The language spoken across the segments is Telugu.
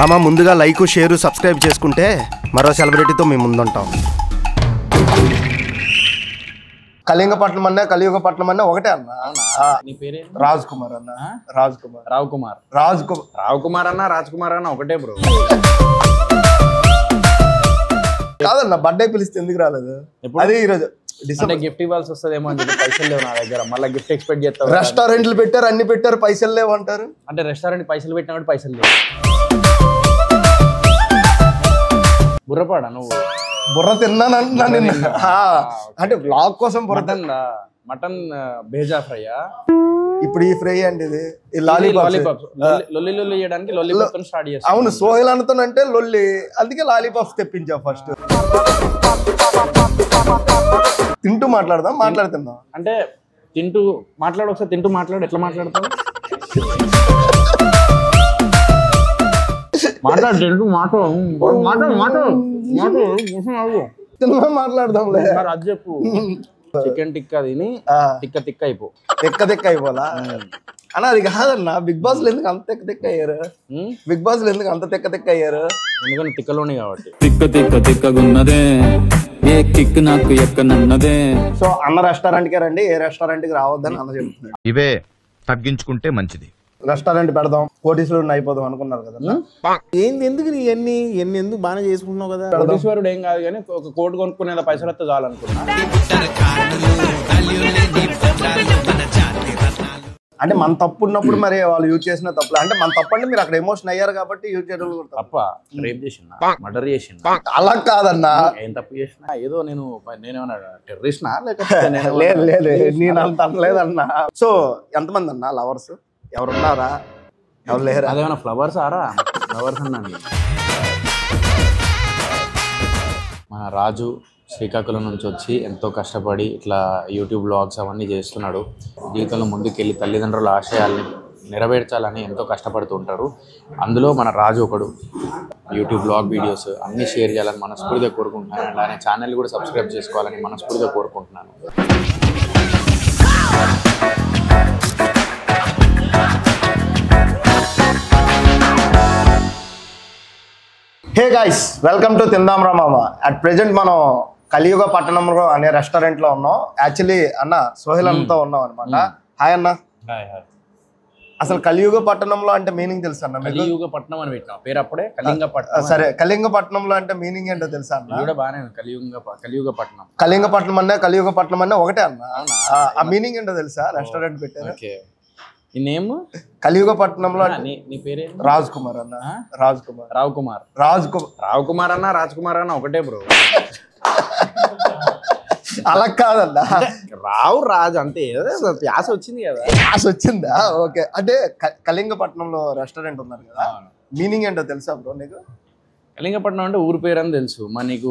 మామ ముందుగా లైక్ షేర్ సబ్స్క్రైబ్ చేసుకుంటే మరో సెలబ్రిటీతో మేము ముందుంటాం. కళింగపట్నం అన్న కలియుగపట్నం అన్న ఒకటే అన్న. నీ పేరే రాజ్ కుమార్ అన్న. రాజ్ కుమార్ అన్న రాజ్ కుమార్ అన్న ఒకటే బ్రో. కాదన్న బర్త్డే పిలిస్తే ఎందుకు రాలేదు? అది ఈరోజు గిఫ్ట్ ఇవ్వాల్సి వస్తుందేమో అని చెప్పి పైసలు లేవు నా దగ్గర. మళ్ళీ గిఫ్ట్ ఎక్స్పెక్ట్ చేస్తావు. రెస్టారెంట్లు పెట్టారు, అన్ని పెట్టారు, పైసలు లేవు అంటారు. అంటే రెస్టారెంట్ పైసలు పెట్టినా పైసలు లేవు. బుర్రపాడా నువ్వు? బుర్ర తిన్నాను అంటున్నా నిన్న. అంటే బ్లాగ్ కోసం మటన్ బేజా ఫ్రైయా? ఇప్పుడు ఈ ఫ్రై అండి, ఇది లాలీపాప్స్. లొల్లి చేయడానికి లాలీపాప్ స్టార్ట్ చేస్తా. అవును, సోహెల్ అనుతానంటే లొల్లి, అందుకే లాలీపాప్స్ తెప్పించా. ఫస్ట్ తింటూ మాట్లాడుతుందా అంటే తింటూ మాట్లాడు. ఒకసారి తింటూ మాట్లాడు. ఎట్లా మాట్లాడతావు? మాట్లాడదాంలే. అది చెప్పు. చికెన్ టిక్కా తిని తిక్క అయిపో. తిక్క అయిపోలా అన్న? అది కాదన్నా, బిగ్ బాస్ లో ఎందుకు అంత తిక్క అయ్యారు? బిగ్ బాస్ లో ఎందుకు అంత తిక్క అయ్యారు? ఎందుకంటే తిక్కలోనే కాబట్టి. తిక్కగున్నదే ఏ కిక్ నాకు ఎక్కనున్నదే. సో అన్న రెస్టారెంట్ కే రండి, ఏ రెస్టారెంట్ కి రావద్దని అన్న చెప్తున్నాడు. ఇవే తగ్గించుకుంటే మంచిది. రెస్టారెంట్ పెడదాం, కోటీశ్వరుడు అయిపోదాం అనుకున్నారు కదా. ఏంది ఎందుకు ఎన్ని ఎందుకు బాగానే చేసుకుంటున్నావు కదా? కోటీశ్వరుడు ఏం కాదు కానీ ఒక కోటి కొనుక్కునే పైసలు వస్తే చాలు అనుకున్నా. అంటే మన తప్పు ఉన్నప్పుడు మరి వాళ్ళు యూజ్ చేసిన తప్పులు అంటే మన తప్పు అంటే మీరు అక్కడ ఎమోషన్ అయ్యారు కాబట్టి యూజ్ చేయడం తప్ప. రేప్ చేసిన, మర్డర్ చేసిన అలా కాదన్నా. ఏం తప్పు చేసిన? ఏదో నేనేమన్నా టెర్రరిస్ట్నా లేకపోతే? లేదు నేను అంత అనలేదన్నా. సో ఎంతమంది అన్నా లవర్స్? ఎవరున్నారా? ఎవరు లేరా? అదేమన్నా ఫ్లవర్స్ ఆరా? ఫ్లవర్స్ అన్నా. మన రాజు శ్రీకాకుళం నుంచి వచ్చి ఎంతో కష్టపడి ఇట్లా యూట్యూబ్ బ్లాగ్స్ అవన్నీ చేస్తున్నాడు. జీవితంలో ముందుకెళ్ళి తల్లిదండ్రుల ఆశయాల్ని నెరవేర్చాలని ఎంతో కష్టపడుతూ ఉంటారు. అందులో మన రాజు ఒకడు. యూట్యూబ్ బ్లాగ్ వీడియోస్ అన్నీ షేర్ చేయాలని మనస్ఫూర్తిగా కోరుకుంటున్నాను. అండ్ ఆయన ఛానల్ కూడా సబ్స్క్రైబ్ చేసుకోవాలని మనస్ఫూర్తిగా కోరుకుంటున్నాను. హే గైస్, వెల్కమ్ టు తిందాం రా మామ. అట్ ప్రెజెంట్ మనం కలియుగ పట్టణంలో అనే రెస్టారెంట్ లో ఉన్నాం. యాక్చువల్లీ అన్న సోహెల్ అన్నతో ఉన్నాం అనమాట. హాయ్ అన్న. అసలు కలియుగ పట్టణంలో అంటే మీనింగ్ తెలుసా అన్న? కలియుగ పట్టణం అని పెట్టినా పేరు అప్పుడే. కళింగపట్నం. సరే, కళింగపట్నంలో అంటే మీనింగ్ ఏంటో తెలుసా అన్న? కలియుగపట్నం. కళింగపట్నం అన్న కలియుగపట్నం అన్న ఒకటే అన్న. ఆ మీనింగ్ ఏంటో తెలుసా? రెస్టారెంట్ పెట్టారు. ఈ నేమ్ కలియుగపట్నంలో. నీ పేరే? రాజ్ కుమార్ అన్న. రాజ్ కుమార్ అన్న ఒకటే బ్రో. అలా కాదన్నా, రాజు అంతే. ప్యాస్ వచ్చింది కదా. ప్యాస్ వచ్చిందా? ఓకే. అంటే కళింగపట్నంలో రెస్టారెంట్ ఉన్నారు కదా, మీనింగ్ ఏంటో తెలుసా బ్రో నీకు? కళింగపట్నం అంటే ఊరు పేరు అని తెలుసు. మా నీకు?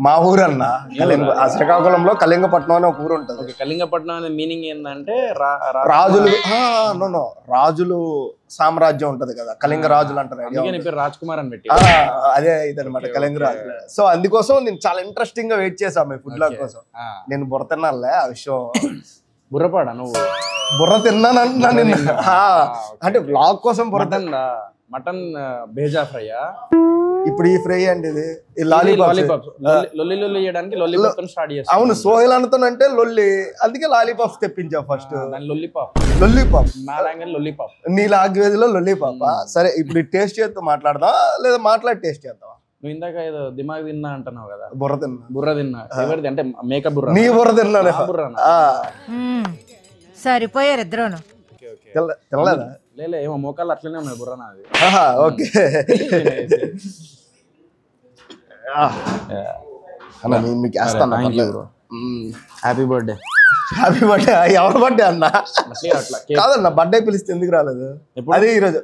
మా ఊరు అన్న శ్రీకాకుళంలో కళింగపట్నం అనే ఒక ఊరు ఉంటుంది. కళింగపట్నం అనే మీనింగ్ ఏంటంటే రాజులు సామ్రాజ్యం ఉంటది కదా, కళింగ రాజులు అంటారు. రాజ్ కుమార్ అని పెట్టి అదే ఇదనమాట కళింగ రాజులు. సో అందుకోసం నేను చాలా ఇంట్రెస్టింగ్ గా వెయిట్ చేసాం మీ ఫుడ్ బ్లాగ్ కోసం. నేను బుర్ర తిన్నానులే ఆ విషయం. బుర్రపాడా నువ్వు? బుర్ర తిన్నాను అంటున్నా నిన్న. అంటే బ్లాగ్ కోసం మటన్ బేజా ఫ్రైయా? ఇప్పుడు ఈ ఫ్రై అండి, ఇది లాలీపాప్స్. లొల్లి చేయడానికి లాలీపాప్ స్టార్ట్ చేస్తా. అవును, సోహెల్ అనుతానంటే లొల్లి, అందుకే లాలీపాప్స్ తెప్పించా. ఫస్ట్ లొల్లిపాప్ నా లాంగ్వేజ్ నీ లాంగ్వేజ్ లో లొల్లిపాప్. సరే, ఇప్పుడు టేస్ట్ చేస్తూ మాట్లాడదాం లేదా మాట్లాడి టేస్ట్ చేద్దాం? నువ్వు ఇందాక ఏదో దిమాగ్ తిన్నా అంటున్నావు కదా. బుర్ర తిన్నా. ఎవరిది అంటే మేకప్ బుర్ర? నీ బుర్ర తిన్నాను. సరిపోయారు ఇద్దరును. తినలేదా? లే, ఏమో మోకాళ్ళు అట్లనే ఉన్నాయి బుర్ర నాది. ఓకే అన్న, నేను మీకు వేస్తాను. Happy birthday. ఎవరి బర్త్డే అన్న? కాదన్న, బర్త్డే పిలిస్తే ఎందుకు రాలేదు? అది ఈరోజు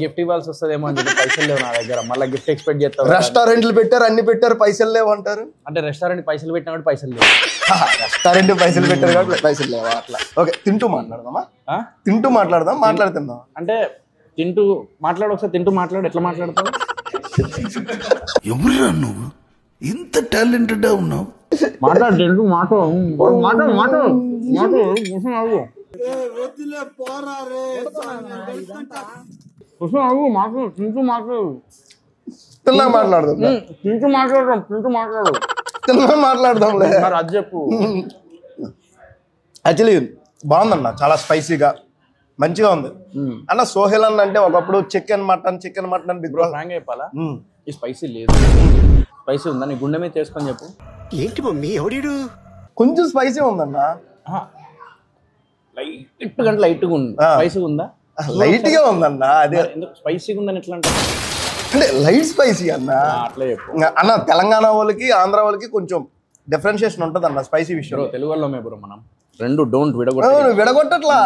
గిఫ్ట్ ఇవ్వాల్సి వస్తుందేమో అని చెప్పి పైసలు లేవు నా దగ్గర. మళ్ళీ గిఫ్ట్ ఎక్స్పెక్ట్ చేస్తావు. రెస్టారెంట్లు పెట్టారు, అన్ని పెట్టారు, పైసలు లేవు అంటారు. అంటే రెస్టారెంట్ పైసలు పెట్టినా కూడా పైసలు లేవు. రెస్టారెంట్ పైసలు పెట్టారు కాబట్టి పైసలు లేవా? అట్లా. ఓకే, తింటూ మాట్లాడదాం. మాట్లాడుతుందాం అంటే తింటూ మాట్లాడు. ఒకసారి తింటూ మాట్లాడు. ఎట్లా మాట్లాడతావు? ఎవరురా నువ్వు ఇంత టాలెంటెడ్ ఉన్నావు? మాట్లాడు. తిన్నా మాట్లాడదాం తిన్నా మాట్లాడదాంలే. అది చెప్పు. యాక్చువల్లీ బాగుందన్న, చాలా స్పైసీగా మంచిగా ఉంది అన్న. సోహెల్ అన్న అంటే ఒకప్పుడు chicken mutton Bigg Boss frank చెప్పాలా, ఈ స్పైసీ లేదు. స్పైసీ ఉందా నీ గుండె మీద చేసుకొని చెప్పు. ఏంటి మమ్మీ ఎవడీడు? కొంచెం స్పైసీ ఉందన్న, లైట్గా ఉంది. స్పైసీ ఉందా? లైట్ గా ఉందన్న. అదే ఎందుకు స్పైసీగా ఉందని ఎట్లా అంటే లైట్ స్పైసీ అన్న. అట్లా చెప్పు అన్న. తెలంగాణ వాళ్ళకి ఆంధ్ర వాళ్ళకి కొంచెం డిఫరెన్షియేషన్ ఉంటది అన్న స్పైసీ విషయం. తెలుగు వాళ్ళమే బ్రో మనం రెండు డోంట్ విడగొట్టట్లా.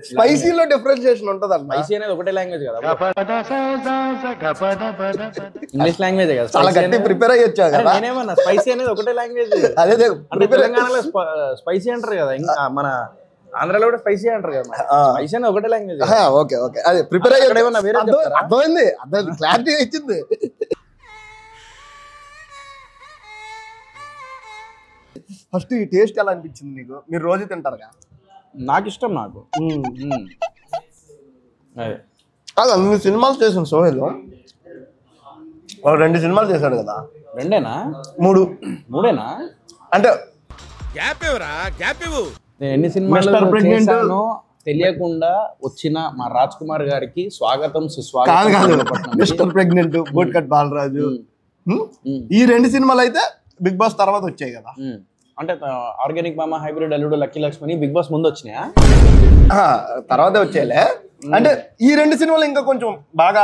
స్పైసీలో డిఫరెన్షియేషన్ ఉంటది అన్న. స్పైసీ అనేది ఒకటే లాంగ్వేజ్ కదా, ఇంగ్లీష్ లాంగ్వేజ్ కదా. చాలా గట్టి ప్రిపేర్ అయ్యొచ్చా కదా. నేనేమన్నా స్పైసీ అనేది ఒకటే లాంగ్వేజ్. అదే తెలంగాణలో స్పైసీ అంటారు కదా, ఇంకా మన ఆంధ్రాలో కూడా స్పైసీ అంటారు కదా. స్పైసీ అనేది ఒకటే లాంగ్వేజ్. ఓకే ఓకే, అదే ప్రిపేర్ అయ్యాడు. అర్థమైంది, క్లారిటీ ఇచ్చింది. ఫస్ట్ ఈ టేస్ట్ ఎలా అనిపించింది నీకు? మీరు రోజు తింటారుగా. నాకు ఇష్టం. నాకు కాదు, అన్ని సినిమాలు చేసాను సోహెల్. 2 సినిమాలు చేశాడు కదా. 2ఏనా? 3 అంటే నేను ఎన్ని సినిమాలు చేశానో తెలియకుండా వచ్చిన మా రాజ్ కుమార్ గారికి స్వాగతం సుస్వాగతం. Mister pregnant, boat cut Balaraju, ఈ 2 సినిమాలు అయితే బిగ్ బాస్ తర్వాత వచ్చాయి కదా. అంటే ఆర్గానిక్ మామ, హైబ్రిడ్ అల్లుడు, లక్కీ లక్ష్మణి బిగ్ బాస్ ముందు వచ్చినాయా? తర్వాతే వచ్చాయిలే. అంటే ఈ 2 సినిమాలు ఇంకా కొంచెం బాగా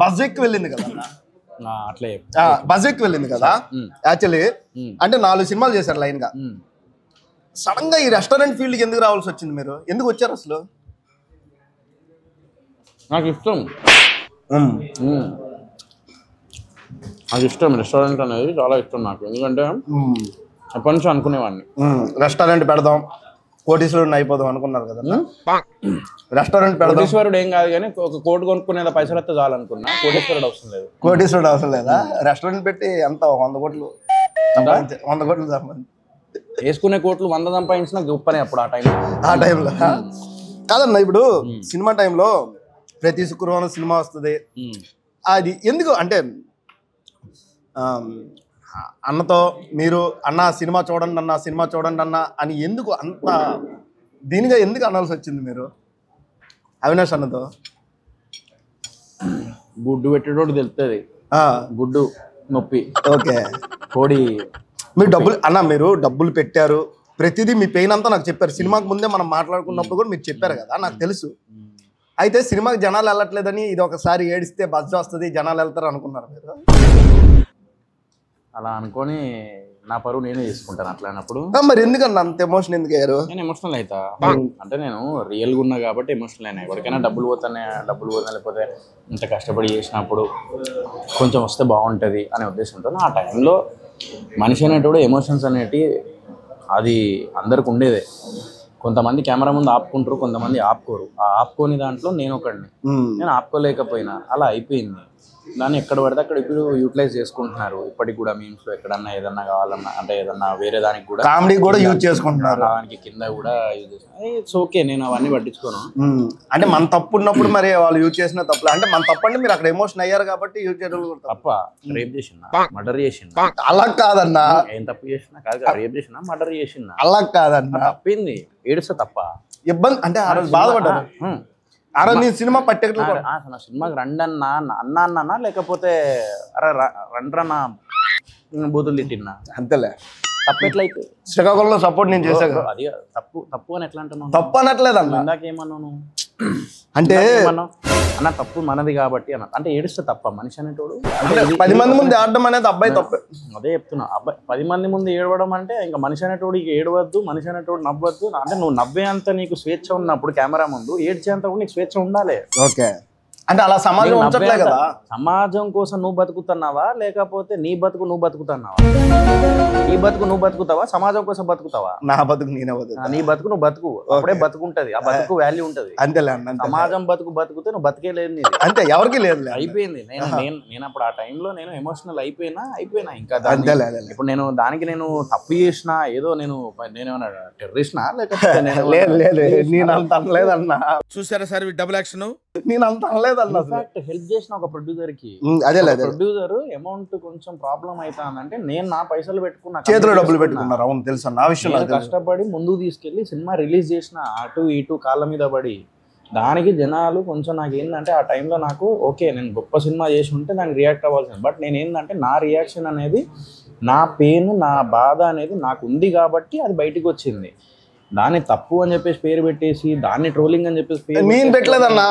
బజ్ ఎక్కువ వెళ్ళింది కదా. అట్లే బజ్ ఎక్కువ వెళ్ళింది కదా. యాక్చువల్లీ అంటే 4 సినిమాలు చేశారు లైన్ గా. సడన్ గా ఈ రెస్టారెంట్ ఫీల్డ్ కి ఎందుకు రావాల్సి వచ్చింది? మీరు ఎందుకు వచ్చారు అసలు? నాకు ఇష్టం. రెస్టారెంట్ అనేది చాలా ఇష్టం నాకు. ఎందుకంటే ఎప్పటి నుంచో అనుకునేవాడిని రెస్టారెంట్ పెడదాం, కోటీశ్వరుడు అయిపోదాం అనుకున్నారు కదా. రెస్టారెంట్ పెడదాం. కోటీశ్వరుడు ఏం కాదు కానీ ఒక కోటి కొనుక్కునేదా పైసలు వస్తే చాలు అనుకున్నా. కోటీశ్వరుడు అవసరం లేదు. కోటీశ్వరుడు అవసరం లేదా? రెస్టారెంట్ పెట్టి ఎంత 100 కోట్లు సంపాదించి వేసుకునే కోట్లు 100 సంపాదించిన గొప్పనే అప్పుడు ఆ టైంలో. కాదన్న, ఇప్పుడు సినిమా టైంలో ప్రతి శుక్రవారం సినిమా వస్తుంది. అది ఎందుకు అంటే అన్నతో మీరు అన్న సినిమా చూడండి అన్న అని ఎందుకు అంత దీనిగా ఎందుకు అనాల్సి వచ్చింది మీరు అవినాష్ అన్నతో? గుడ్డు పెట్టేటోడు తెలుస్తుంది, గుడ్డు నొప్పి. ఓకే, కోడి మీరు డబ్బులు పెట్టారు, ప్రతిదీ మీ పెయిన్ అంతా నాకు చెప్పారు. సినిమాకి ముందే మనం మాట్లాడుకున్నప్పుడు కూడా మీరు చెప్పారు కదా, నాకు తెలుసు. అయితే సినిమాకి జనాలు వెళ్ళట్లేదని ఇది ఒకసారి ఏడిస్తే బజ్ వస్తుంది, జనాలు వెళ్తారు అనుకున్నారు మీరు? అలా అనుకొని నా పరువు నేనే తీసుకుంటాను అట్లానప్పుడు. మరి ఎందుకన్నా అంత ఎమోషన్ ఎందుకు అయ్యారు? నేను ఎమోషనల్ అవుతా అంటే నేను రియల్గా ఉన్నా కాబట్టి ఎమోషనల్ అయినా. ఎవరికైనా డబ్బులు పోతానే, లేకపోతే ఇంత కష్టపడి చేసినప్పుడు కొంచెం వస్తే బాగుంటుంది అనే ఉద్దేశంతో ఆ టైంలో మనిషి అనేటప్పుడు ఎమోషన్స్ అనేటివి అది అందరికి ఉండేదే. కొంతమంది కెమెరా ముందు ఆపుకుంటారు, కొంతమంది ఆపుకోరు. ఆ ఆపుకోని దాంట్లో నేను ఒకడిని. నేను ఆపుకోలేకపోయినా అలా అయిపోయింది. దాన్ని ఎక్కడ పడితే అక్కడ ఇప్పుడు యూటిలైజ్ చేసుకుంటున్నారు. ఇప్పటికి కూడా మీమ్స్ లో ఎక్కడన్నా ఏదన్నా కావాలన్నా అంటే ఏదన్నా వేరే దానికి కూడా కామెడీ కూడా యూజ్ చేసుకుంటున్నారు. దానికి కింద కూడా యూజ్ చేస్తున్నారు. ఇట్స్ ఓకే, నేను అవన్నీ పట్టించుకోను. అంటే మన తప్పు ఉన్నప్పుడు మరి వాళ్ళు యూజ్ చేసిన తప్పులు అంటే మన తప్పు అంటే మీరు అక్కడ ఎమోషన్ అయ్యారు కాబట్టి యూజ్ చేయడం తప్ప. రేప్ చేసినా, మర్డర్ చేసినా అలా కాదన్నా. ఏం తప్పు చేసినా కాదు, రేప్ చేసినా, మర్డర్ చేసినా అలా కాదన్నా. తప్పింది ఏడుస్తా తప్ప. ఇబ్బంది అంటే ఆ రోజు బాధపడ్డారు. ఆ రోజు నేను సినిమా పర్టికులర్ సినిమాకి రండి అన్నా లేకపోతే అరే రండ్రన్నా బూతులు తిట్టినా అంతేలే. తప్పు ఎట్లయితే శ్రీకాకుళంలో సపోర్ట్ నేను చేశాను. అది తప్పు అని ఎట్లా అంటున్నావు? తప్పు అనట్లేదు అన్న. ఇందాకేమన్నాను అంటే అన్న తప్పు మనది కాబట్టి అన్న అంటే ఏడుస్తే తప్ప మనిషి అనేటోడు 10 మంది ముందు ఆడడం అనేది అబ్బాయి తప్పే. అదే చెప్తున్నా. అబ్బాయి 10 మంది ముందు ఏడవడం అంటే ఇంకా మనిషి అనేటోడు ఇక ఏడవద్దు, మనిషి అనేటోడు నవ్వద్దు. అంటే నువ్వు నవ్వేంత నీకు స్వేచ్ఛ ఉన్నప్పుడు కెమెరా ముందు ఏడ్చేంత కూడా నీకు స్వేచ్ఛ ఉండాలి. ఓకే, అంటే అలా సమాజం ఉంచట్లే కదా. సమాజం కోసం నువ్వు బతుకుతున్నావా లేకపోతే నీ బతుకు నువ్వు బతుకుతున్నావా? నీ బతుకు నువ్వు బతుకుతావా, సమాజం కోసం బతుకుతావా? నా బతుకు నేనే బతుకు. నీ బతుకు నువ్వు బతుకు, అప్పుడే బతుకుంటది, ఆ బతుకు వాల్యూ ఉంటది. అంతేలే అన్న, సమాజం బతికితే నువ్వు బతికే లేదు నీది. అంతే, ఎవరికి లేదు. అయిపోయింది. నేను అప్పుడు ఆ టైంలో నేను ఎమోషనల్ అయిపోయినా ఇంకా అంతేలే. ఇప్పుడు నేను దానికి నేను తప్పు చేసినా ఏదో నేనేమన్నా టెర్రరిస్ట్నా లేకపోతే లేదు, నేను అంత అనలేదన్నా. చూసారా సార్ డబుల్ యాక్షన్? నేను అంత అనలేదన్నా. హెల్ప్ చేసిన ఒక ప్రొడ్యూసర్ కి, అదే ప్రొడ్యూసర్ అమౌంట్ కొంచెం ప్రాబ్లం అవుతానంటే నేను నా పైసలు పెట్టుకున్నా, చేతిలో డబ్బులు పెట్టుకున్నారు. అవును తెలుసు అన్న, ఆ విషయం కష్టపడి ముందుకు తీసుకెళ్లి సినిమా రిలీజ్ చేసిన, అటు ఇటు కాళ్ళ మీద పడి. దానికి జనాలు కొంచెం నాకు ఏంటంటే ఆ టైంలో నాకు ఓకే నేను గొప్ప సినిమా చేసి ఉంటే దానికి రియాక్ట్ అవ్వాల్సింది. బట్ నేను ఏంటంటే నా రియాక్షన్ అనేది, నా పెయిన్, నా బాధ అనేది నాకు ఉంది కాబట్టి అది బయటికి వచ్చింది. దాన్ని తప్పు అని చెప్పేసి పేరు పెట్టేసి, దాన్ని ట్రోలింగ్ అని చెప్పేసి నేను పెట్టలేదన్నా.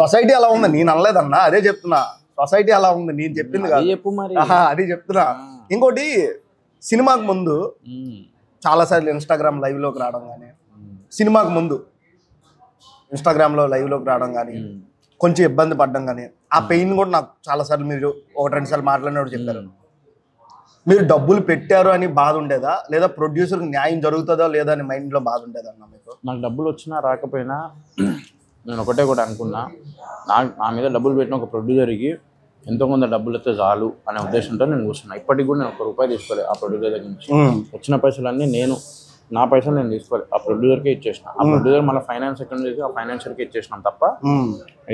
సొసైటీ అలా ఉంది, నేను అనలేదన్నా. అదే చెప్తున్నా, సొసైటీ అలా ఉంది, నేను చెప్పింది కాదు. చెప్పు మరి, అది చెప్తున్నా. ఇంకోటి, సినిమాకు ముందు చాలా సార్లు ఇన్స్టాగ్రామ్ లైవ్ లోకి రావడం కానీ, సినిమాకు ముందు ఇన్స్టాగ్రామ్ లో లైవ్ లోకి రావడం కానీ, కొంచెం ఇబ్బంది పడడం కానీ, ఆ పెయిన్ కూడా నాకు చాలా సార్లు మీరు 1-2 సార్లు మాట్లాడినప్పుడు చెప్పారు. మీరు డబ్బులు పెట్టారు అని బాధ ఉండేదా, లేదా ప్రొడ్యూసర్కి న్యాయం జరుగుతుందో లేదా అని మైండ్లో బాధ ఉండేదా అన్న మీకు? నాకు డబ్బులు వచ్చినా రాకపోయినా నేను ఒకటే అనుకున్నా, నా మీద డబ్బులు పెట్టిన ఒక ప్రొడ్యూసర్కి ఎంతో కొంత డబ్బులు అయితే చాలు అనే ఉద్దేశంతో నేను కూర్చున్నా. ఇప్పటికి కూడా నేను ₹1 తీసుకోలేదు ఆ ప్రొడ్యూసర్ దగ్గర నుంచి. వచ్చిన పైసలన్నీ నా పైసలు నేను తీసుకోలేదు, ఆ ప్రొడ్యూసర్కే ఇచ్చేసిన. ఆ ప్రొడ్యూసర్ మళ్ళీ ఫైనాన్స్ అకౌంట్ చేసి ఆ ఫైనాన్షియల్కి ఇచ్చేసినాం తప్ప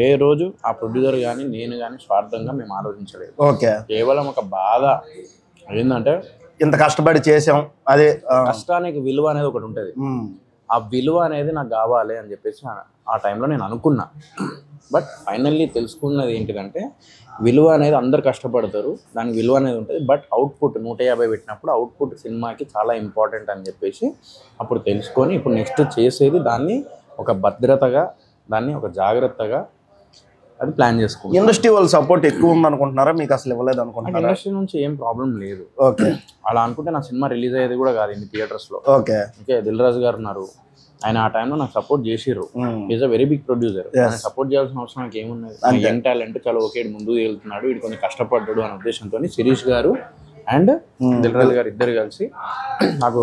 ఏ రోజు ఆ ప్రొడ్యూసర్ కానీ నేను కానీ స్వార్థంగా మేము ఆలోచించలేదు. కేవలం ఒక బాధ ఏంటంటే ఇంత కష్టపడి చేసాం, అదే కష్టానికి విలువ అనేది ఒకటి ఉంటుంది. ఆ విలువ అనేది నాకు కావాలి అని చెప్పేసి ఆ టైంలో నేను అనుకున్నా. బట్ ఫైనల్లీ తెలుసుకున్నది ఏంటిదంటే, విలువ అనేది అందరు కష్టపడతారు, దానికి విలువ అనేది ఉంటుంది. బట్ అవుట్పుట్ 150 పెట్టినప్పుడు అవుట్పుట్ సినిమాకి చాలా ఇంపార్టెంట్ అని చెప్పేసి అప్పుడు తెలుసుకొని ఇప్పుడు నెక్స్ట్ చేసేది దాన్ని ఒక భద్రతగా, దాన్ని ఒక జాగ్రత్తగా అది ప్లాన్ చేసుకుంటాం. ఇండస్ట్రీ వాళ్ళ సపోర్ట్ ఎక్కువ ఉంది అనుకుంటున్నారా, మీకు అసలు ఇవ్వలేదు అనుకుంటున్నారా? ఇండస్ట్రీ నుంచి ఏం ప్రాబ్లం లేదు. ఓకే, అలా అనుకుంటే నా సినిమా రిలీజ్ అయ్యేది కూడా కాదు ఇన్ని థియేటర్స్లో. ఓకే, దిల్ రాజు గారు ఉన్నారు, ఆయన ఆ టైంలో నాకు సపోర్ట్ చేసిర్రు. Is a very big producer, ఆయన సపోర్ట్ చేయాల్సిన అవసరం నాకు ఏమున్నది. యంగ్ టాలెంట్ చాలా ఓకే, ముందుకు వెళ్తున్నాడు, వీడు కొంచెం కష్టపడ్డాడు అనే ఉద్దేశంతో శిరీష్ గారు అండ్ దిల్ రాజు గారు ఇద్దరు కలిసి నాకు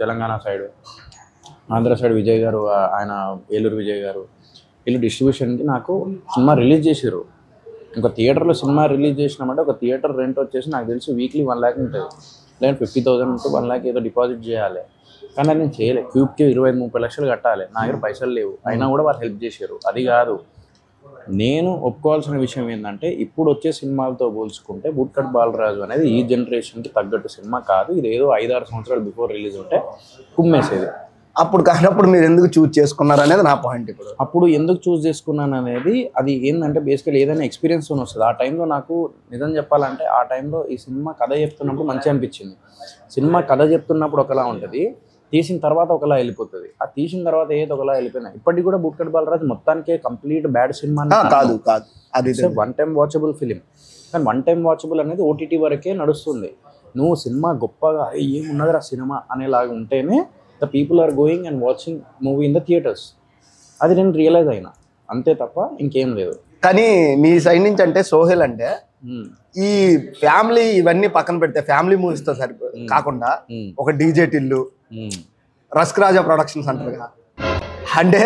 తెలంగాణ సైడ్, ఆంధ్ర సైడ్ విజయ్ గారు, ఆయన ఏలూరు విజయ్ గారు, వీళ్ళు డిస్ట్రిబ్యూషన్కి నాకు సినిమా రిలీజ్ చేసారు. ఇంకా థియేటర్లో సినిమా రిలీజ్ చేసినామంటే ఒక థియేటర్ రెంట్ వచ్చేసి నాకు తెలిసి వీక్లీ 1 lakh ఉంటుంది, లేదా 50,000 to 1 lakh ఏదో డిపాజిట్ చేయాలి. కానీ నేను చేయలేదు. క్యూబ్కి 25-30 లక్షలు కట్టాలి, నా దగ్గర పైసలు లేవు. అయినా కూడా వాళ్ళు హెల్ప్ చేశారు. అది కాదు, నేను ఒప్పుకోవాల్సిన విషయం ఏంటంటే, ఇప్పుడు వచ్చే సినిమాలతో పోల్చుకుంటే బూట్కట్ బాలరాజు అనేది ఈ జనరేషన్కి తగ్గట్టు సినిమా కాదు. ఇది ఏదో 5-6 సంవత్సరాలు బిఫోర్ రిలీజ్ ఉంటే కుమ్మేసేది. అప్పుడు కానప్పుడు మీరు ఎందుకు చూజ్ చేసుకున్నారు అనేది నా పాయింట్. ఇప్పుడు అప్పుడు ఎందుకు చూస్ చేసుకున్నాను అనేది, అది ఏంటంటే బేసికల్ ఏదైనా ఎక్స్పీరియన్స్ వస్తుంది. ఆ టైంలో నాకు నిజం చెప్పాలంటే, ఆ టైంలో ఈ సినిమా కథ చెప్తున్నప్పుడు మంచిగా అనిపించింది. సినిమా కథ చెప్తున్నప్పుడు ఒకలా ఉంటుంది, తీసిన తర్వాత ఒకలా వెళ్ళిపోతుంది. ఆ తీసిన తర్వాత ఏదో ఒకలా వెళ్ళిపోయినా. ఇప్పటికి కూడా బూట్కట్ బాలరాజు మొత్తానికి కంప్లీట్ బ్యాడ్ సినిమా కాదు, అది 1 time వాచబుల్ ఫిలిం. కానీ 1 time వాచబుల్ అనేది OTT వరకే నడుస్తుంది. నువ్వు సినిమా గొప్పగా ఏమున్నదిరా సినిమా అనేలాగా ఉంటేనే the people are going and watching movie in the theatres. అది నేను రియలైజ్ అయినా, అంతే తప్ప ఇంకేం లేదు. కానీ మీ సైడ్ నుంచి అంటే సోహెల్ అంటే ఈ ఫ్యామిలీ ఇవన్నీ పక్కన పెడితే, ఫ్యామిలీ మూవీస్ తో కాకుండా ఒక డీజే టిల్లు, రస్క్ రాజా ప్రొడక్షన్స్ అంటారు కదా, అంటే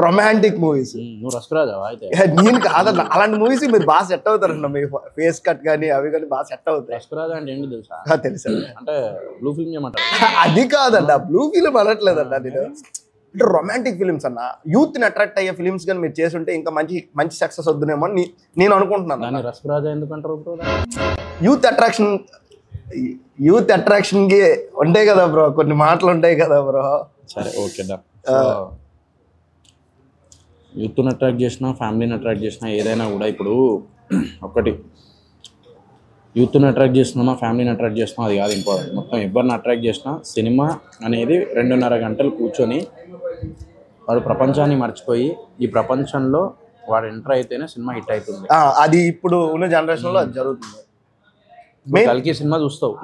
రొమాంటిక్ మూవీస్. నువ్వు రస్క్ రాజావా అయితే? నేను కాదన్న, అలాంటి మూవీస్ మీరు బాగా సెట్ అవుతారన్న. మీ ఫేస్ కట్ కానీ అవి కానీ బాగా సెట్ అవుతాయి. రస్క్ రాజా అంటే ఏంటి తెలుసా? తెలుసా? అంటే బ్లూ ఫిల్మ్ చేయమంటారు. అది కాదండి, బ్లూ ఫిల్మ్ అనట్లేదన్న నేను. అంటే రొమాంటిక్ ఫిలిమ్స్ అన్న, యూత్ని అట్రాక్ట్ అయ్యే ఫిలిమ్స్ కానీ మీరు చేసి ఉంటే ఇంకా మంచి సక్సెస్ వద్దునేమో అని నేను అనుకుంటున్నాను. రస్క్ రాజా ఎందుకంటారు? యూత్ అట్రాక్షన్కి ఉంటాయి కదా బ్రో, కొన్ని మాటలు ఉంటాయి కదా బ్రో. సరే ఓకే డా. యూత్ని అట్రాక్ట్ చేసినా, ఫ్యామిలీని అట్రాక్ట్ చేసినా, ఏదైనా కూడా ఇప్పుడు ఒకటి యూత్ని అట్రాక్ట్ చేస్తున్నామా, ఫ్యామిలీని అట్రాక్ట్ చేస్తున్నామా అది కాదు ఇంపార్టెంట్. మొత్తం ఎవరిని అట్రాక్ట్ చేసినా సినిమా అనేది 2.5 గంటలు కూర్చొని వాడు ప్రపంచాన్ని మర్చిపోయి ఈ ప్రపంచంలో వాడు ఎంటర్ అయితేనే సినిమా హిట్ అవుతుంది. అది ఇప్పుడు ఉన్న జనరేషన్లో అది జరుగుతుంది. కల్కి సినిమా చూస్తావు,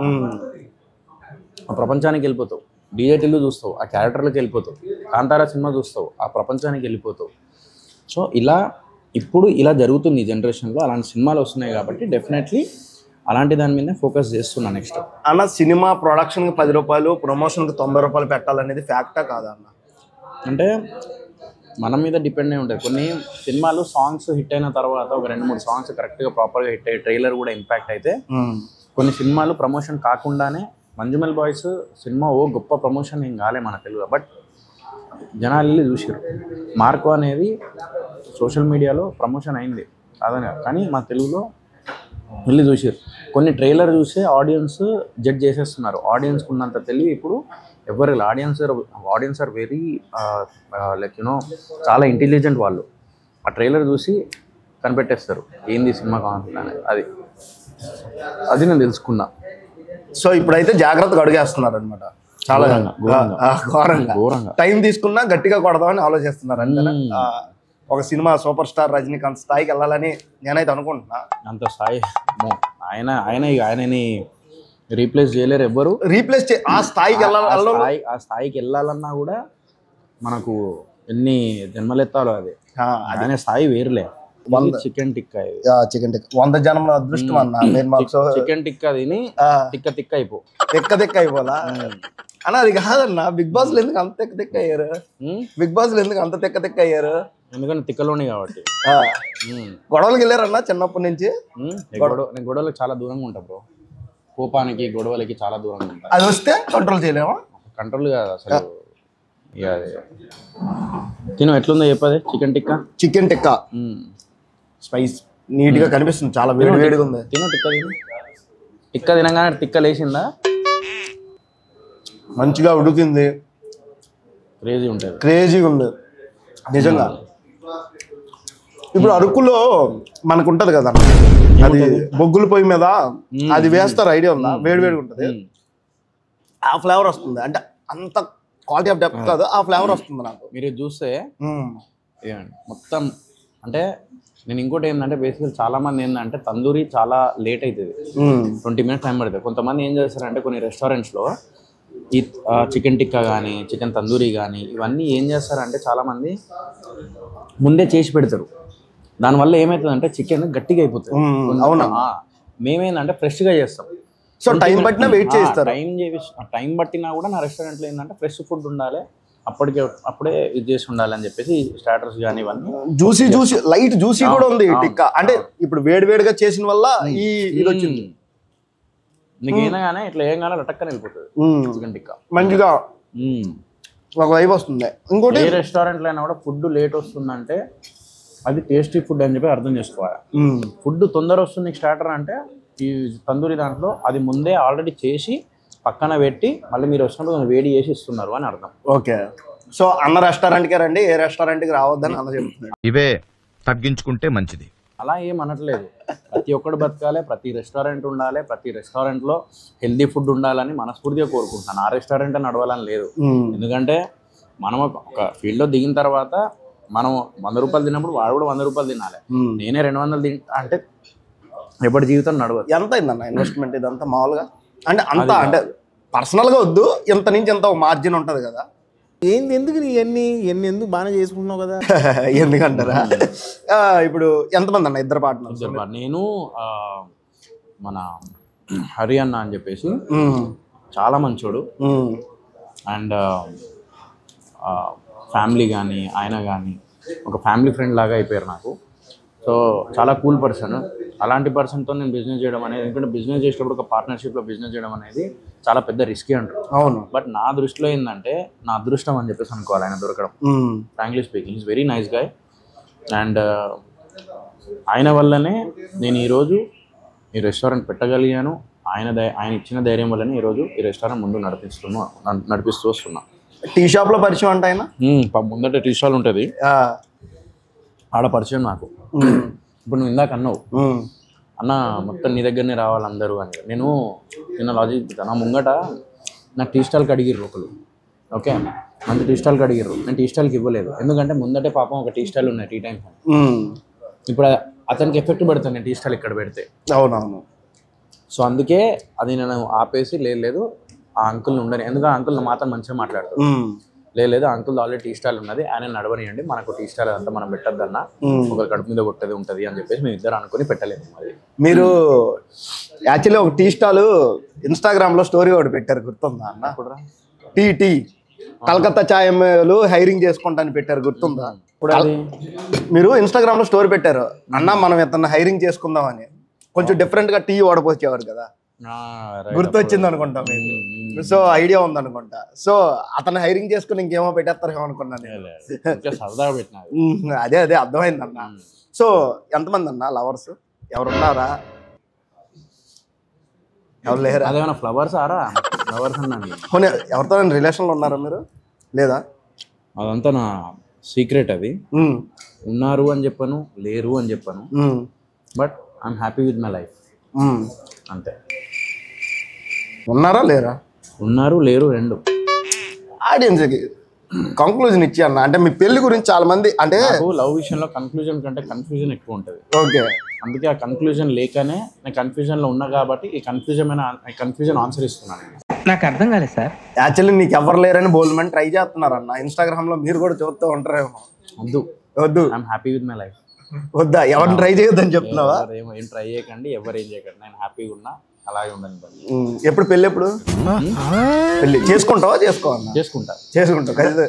ఆ ప్రపంచానికి వెళ్ళిపోతావు. డీజేటీలు చూస్తావు, ఆ క్యారెక్టర్లకు వెళ్ళిపోతావు. కాంతారా సినిమా చూస్తావు, ఆ ప్రపంచానికి వెళ్ళిపోతావు. సో ఇలా ఇప్పుడు ఇలా జరుగుతుంది ఈ జనరేషన్లో. అలాంటి సినిమాలు వస్తున్నాయి కాబట్టి డెఫినెట్లీ అలాంటి దాని మీద ఫోకస్ చేస్తున్నా నెక్స్ట్. అన్న సినిమా ప్రొడక్షన్కి 10 రూపాయలు, ప్రమోషన్కి 90 రూపాయలు పెట్టాలనేది ఫ్యాక్టా కాదా అన్న? అంటే మన మీద డిపెండ్ అయి ఉంటుంది. కొన్ని సినిమాలు సాంగ్స్ హిట్ అయిన తర్వాత ఒక 2-3 సాంగ్స్ కరెక్ట్గా ప్రాపర్గా హిట్ అయ్యి ట్రైలర్ కూడా ఇంపాక్ట్ అయితే, కొన్ని సినిమాలు ప్రమోషన్ కాకుండానే మంజుమల్ బాయ్స్ సినిమా గొప్ప ప్రమోషన్ ఏం కాలే మన తెలుగులో, బట్ జనాలు వెళ్ళి చూసారు. మార్కో అనేది సోషల్ మీడియాలో ప్రమోషన్ అయింది కాదని, కానీ మా తెలుగులో వెళ్ళి చూసారు. కొన్ని ట్రైలర్ చూసే ఆడియన్స్ జడ్జ్ చేసేస్తున్నారు. ఆడియన్స్కి ఉన్నంత తెలివి ఇప్పుడు ఎవరు, ఆడియన్స్ ఆర్ వెరీ లైక్ చాలా ఇంటెలిజెంట్ వాళ్ళు. ఆ ట్రైలర్ చూసి కనిపెట్టేస్తారు ఏంది సినిమా కాన్సెప్ట్ అనేది. అది నేను తెలుసుకున్నా. సో ఇప్పుడైతే జాగ్రత్తగా అడుగేస్తున్నారు అనమాట, చాలా ఘోరంగా టైం తీసుకున్నా గట్టిగా కొడదామని ఆలోచిస్తున్నారు అంతే. ఒక సినిమా సూపర్ స్టార్ రజనీకాంత్ స్థాయికి వెళ్ళాలని నేనైతే అనుకుంటున్నా. అంత స్థాయి ఆయనని రీప్లేస్ చేయలేరు ఎవ్వరు. ఆ స్థాయికి ఆ స్థాయికి వెళ్ళాలన్నా కూడా మనకు ఎన్ని జన్మలెత్తాలో అది. ఆయన స్థాయి వేరులే. చికెన్ టిక్కా 100 జన్మల అదృష్టం అన్న. చికెన్ టిక్కా తిని తిక్క అయిపోలా అన్న. అది కాదన్న, బిగ్ బాస్ లో ఎందుకు అంత తిక్క అయ్యారు? బిగ్ బాస్ లో ఎందుకు అంత తిక్క అయ్యారు? ఎందుకంటే తిక్కలోని కాబట్టి. గొడవలకి వెళ్ళారన్న చిన్నప్పటి నుంచి? నేను గొడవలకు చాలా దూరంగా ఉంటా బ్రో. కోపానికి గొడవలకి చాలా దూరంగా ఉంటా. అది వస్తే కంట్రోల్ చేయలేమా? కంట్రోల్ కాదు అసలు. తిను ఎట్లుందో చెప్పదే చికెన్ టిక్కా స్పైస్ నీట్ గా కనిపిస్తుంది, చాలా వేడిగా ఉంది. తిను టిక్కా తినగానే టిక్క లేచిందా? మంచిగా ఉడికింది, క్రేజీగా ఉంది నిజంగా. ఇప్పుడు అరకులో మనకు ఉంటది కదా అది బొగ్గుల పొయ్యి మీద, అది వేస్తారు, ఐడియా ఉందా? వేడిగా ఉంటది, ఆ ఫ్లేవర్ వస్తుంది. అంటే అంత క్వాలిటీ ఆఫ్ డెప్త్ కాదు, ఆ ఫ్లేవర్ వస్తుంది నాకు. మీరు చూస్తే మొత్తం. అంటే నేను ఇంకోటి ఏంటంటే బేసికల్ చాలా మంది ఏంటంటే తందూరి చాలా లేట్ అవుతుంది, 20 minutes టైం పడుతుంది. కొంతమంది ఏం చేస్తారంటే కొన్ని రెస్టారెంట్స్లో ఈ చికెన్ టిక్కా కానీ చికెన్ తందూరి కానీ ఇవన్నీ ఏం చేస్తారంటే చాలామంది ముందే చేసి పెడతారు. దానివల్ల ఏమవుతుందంటే చికెన్ గట్టిగా అయిపోతుంది. అవునా? మేమేందంటే ఫ్రెష్గా చేస్తాం. సో టైం పట్టినా వెయిట్ చేస్తారు. టైం పట్టినా కూడా నా రెస్టారెంట్లో ఏంటంటే ఫ్రెష్ ఫుడ్ ఉండాలి, అప్పుడే ఇది చేసి ఉండాలి అని చెప్పేసి స్టార్టర్స్ కానీ ఇవన్నీ జ్యూసీ లైట్ జ్యూసీ కూడా ఉంది టిక్కా. అంటే ఇప్పుడు వేడిగా చేసిన వల్ల ఇది వచ్చింది. నీకు ఏనాగానే ఇట్లా ఏం కానీ లటక్కని వెళ్ళిపోతుంది చికెన్ టిక్కా. మంచిగా ఒక వైబ్ వస్తుంది. ఇంకోటి ఏ రెస్టారెంట్లో అయినా కూడా ఫుడ్ లేట్ వస్తుందంటే అది టేస్టీ ఫుడ్ అని చెప్పి అర్థం చేసుకోవాలి. ఫుడ్ తొందర వస్తుంది స్టార్టర్ అంటే ఈ తందూరి దాంట్లో అది ముందే ఆల్రెడీ చేసి పక్కన పెట్టి మళ్ళీ మీరు వచ్చినప్పుడు వేడి చేసి ఇస్తున్నారు అని అర్థం. ఓకే. సో అన్న రెస్టారెంట్కే రండి, ఏ రెస్టారెంట్కి రావద్దని అన్న చెప్తున్నాడు. ఇవే తగ్గించుకుంటే మంచిది. అలా ఏం అనట్లేదు. ప్రతి ఒక్కడు బతకాలి, ప్రతి రెస్టారెంట్ ఉండాలి, ప్రతి రెస్టారెంట్లో హెల్దీ ఫుడ్ ఉండాలని మనస్ఫూర్తిగా కోరుకుంటున్నాను. ఆ రెస్టారెంట్ నడవాలని లేదు. ఎందుకంటే మనం ఒక ఫీల్డ్లో దిగిన తర్వాత మనం 100 రూపాయలు తిన్నప్పుడు వాడు కూడా 100 రూపాయలు తినాలి. నేనే 200 తింటా అంటే ఎప్పటి జీవితం నడవదు. ఎంత అయిందన్న ఇన్వెస్ట్మెంట్ ఇదంతా మామూలుగా? అంటే అంత అంటే పర్సనల్గా వద్దు, ఎంత నుంచి ఎంత మార్జిన్ ఉంటుంది కదా. ఎందుకు నీ ఎన్ని ఎందుకు బాగానే చేసుకుంటున్నావు కదా? ఎందుకంటారా? ఇప్పుడు ఎంతమంది అన్న? ఇద్దరు పార్ట్నర్స్. నేను మన హరి అన్న అని చెప్పేసి చాలా మంచోడు, అండ్ ఫ్యామిలీ కానీ ఆయన కానీ ఒక ఫ్యామిలీ ఫ్రెండ్ లాగా అయిపోయారు నాకు. సో చాలా కూల్ పర్సన్. అలాంటి పర్సన్తో నేను బిజినెస్ చేయడం అనేది, ఎందుకంటే బిజినెస్ చేసేటప్పుడు ఒక పార్ట్నర్షిప్లో బిజినెస్ చేయడం అనేది చాలా పెద్ద రిస్కీ అంటారు. అవును. బట్ నా దృష్టిలో ఏంటంటే నా అదృష్టం అని చెప్పేసి అనుకోవాలి ఆయన దొరకడం. Frankly speaking is very nice guy. And ఆయన వల్లనే నేను ఈరోజు ఈ రెస్టారెంట్ పెట్టగలిగాను. ఆయన ఇచ్చిన ధైర్యం వల్లనే ఈరోజు ఈ రెస్టారెంట్ ముందు నడిపిస్తూ వస్తున్నా. టీ షాప్లో పరిచయం అంటే ఆయన ముందట టీ స్టాల్ ఉంటుంది, ఆడ పరిచయం నాకు. ఇప్పుడు నువ్వు ఇందాక అన్నావు అన్న మొత్తం నీ దగ్గరనే రావాలి అందరూ అని. నేను చిన్న లాజిక్ చెప్తాను. నా ముంగట నాకు టీ స్టాల్కి అడిగిర్రు ఒకరు. ఓకే, మంచి టీ స్టాల్కి అడిగిర్రు. నేను టీ స్టాల్కి ఇవ్వలేదు, ఎందుకంటే ముందటే పాపం ఒక టీ స్టాల్ ఉన్నాయి టీ టైం. ఇప్పుడు అతనికి ఎఫెక్ట్ పడుతుంది నేను టీ స్టాల్ ఇక్కడ పెడితే. అవునవును. సో అందుకే అది నేను ఆపేసి లేదు ఆ అంకుల్ని ఉండని, ఎందుకంటే అంకుల్ మాత్రం మంచిగా మాట్లాడతారు. లేదు అంకుల్ ఆల్రెడీ టీ స్టాల్ ఉన్నది, ఆయన నడవనియండి, మనకు టీ స్టాల్ అంతా మనం పెట్టద్దన్నా, ఒకరు కడుపు మీద కొట్టేది ఉంటుంది అని చెప్పేసి మేము ఇద్దరు అనుకుని పెట్టలేము. అది మీరు యాక్చువల్లీ ఒక టీ స్టాల్ ఇన్స్టాగ్రామ్లో స్టోరీ ఒకటి పెట్టారు, గుర్తుందా అన్న? టీ కలకత్తా ఛాయలు హైరింగ్ చేసుకుంటాను పెట్టారు, గుర్తుందా? మీరు ఇన్స్టాగ్రామ్లో స్టోరీ పెట్టారు, అన్న మనం ఇతను హైరింగ్ చేసుకుందామని, కొంచెం డిఫరెంట్గా టీ ఓడపోసేవారు కదా, గుర్తొచ్చింది అనుకుంటా మీకు. సో ఐడియా ఉంది అనుకుంటా. సో అతను హైరింగ్ చేసుకుని ఇంకేమో పెట్టేస్తారేమో అనుకున్నాను. అదే అర్థమైంది అన్న. సో ఎంతమంది అన్న లవర్స్? ఎవరున్నారా? ఎవరు లేరా? అదేమన్నా ఫ్లవర్స్ ఆరా ఫ్లవర్స్ అన్నాను. కొన్ని ఎవరితో రిలేషన్లో ఉన్నారా మీరు? లేదా? అదంతా నా సీక్రెట్. అది ఉన్నారు అని చెప్పాను, లేరు అని చెప్పాను, but I'm happy with my life అంతే. ఉన్నారా లేరా? ఉన్నారు లేరు రెండు. ఆడియన్స్కి కంక్లూజన్ ఇచ్చి అన్న, అంటే మీ పెళ్లి గురించి చాలా మంది అంటే లవ్ విషయంలో కన్క్లూజన్ కంటే కన్ఫ్యూజన్ ఎక్కువ ఉంటుంది. ఓకే, అందుకే ఆ కన్క్లూజన్ లేకనే నేను కన్ఫ్యూజన్లో ఉన్నా కాబట్టి ఈ కన్ఫ్యూజన్ ఆన్సర్ ఇస్తున్నాను. నాకు అర్థం కాలేదు సార్. యాక్చువల్లీ నీకు ఎవరు లేరని బోల్మెంట్ ట్రై చేస్తున్నారన్న ఇన్స్టాగ్రామ్లో, మీరు కూడా చూస్తూ ఉంటారేమో. వద్దు I'm happy with my life. వద్దా? ఎవరిని ట్రై చేయొద్దని చెప్తున్నావా? ఏం ట్రై చేయకండి, ఎవరు ఏం చేయకండి, నేను హ్యాపీగా ఉన్నా, అలాగే ఉండని. ఎప్పుడు పెళ్ళి? ఎప్పుడు పెళ్ళి చేసుకుంటావా? చేసుకుంటావు కదా?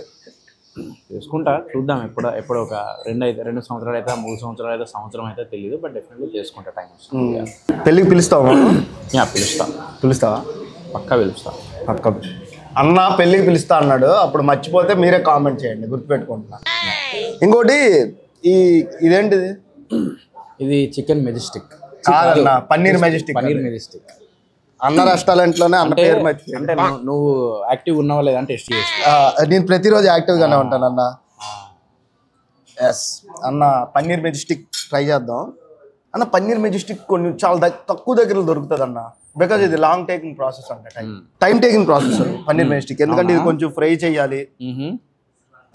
చేసుకుంటా, చూద్దాం. ఎప్పుడు ఒక 2 సంవత్సరాలు అయితే, 3 సంవత్సరాలు అయితే, సంవత్సరం అయితే తెలియదు, బట్ డెఫినెట్లీ చేసుకుంటా టైం వస్తుంది. పెళ్ళికి పిలుస్తావా? పిలుస్తావా? పక్కా పిలుస్తా. అన్న పెళ్ళికి పిలుస్తా అన్నాడు, అప్పుడు మర్చిపోతే మీరే కామెంట్ చేయండి, గుర్తుపెట్టుకుంటున్నా. ఇంకోటి ఇదేంటిది? ఇది చికెన్ మెజెస్టిక్ కాదన్న, పన్నీర్ మెజెస్టిక్. అన్న రెస్టారెంట్లోనే అన్న పేరు మర్చిపోయి. అంటే నువ్వు యాక్టివ్ ఉన్నావా లేదా అని టెస్ట్ చేసి. నేను ప్రతిరోజు యాక్టివ్గానే ఉంటాను అన్న. ఎస్ అన్న, పన్నీర్ మెజెస్టిక్ ట్రై చేద్దాం అన్న. పన్నీర్ మెజెస్టిక్ కొన్ని చాలా తక్కువ దగ్గరలో దొరుకుతుంది అన్న, బికాజ్ ఇది లాంగ్ టేకింగ్ ప్రాసెస్ అంట, time taking process paneer Majestic. ఎందుకంటే ఇది కొంచెం ఫ్రై చేయాలి,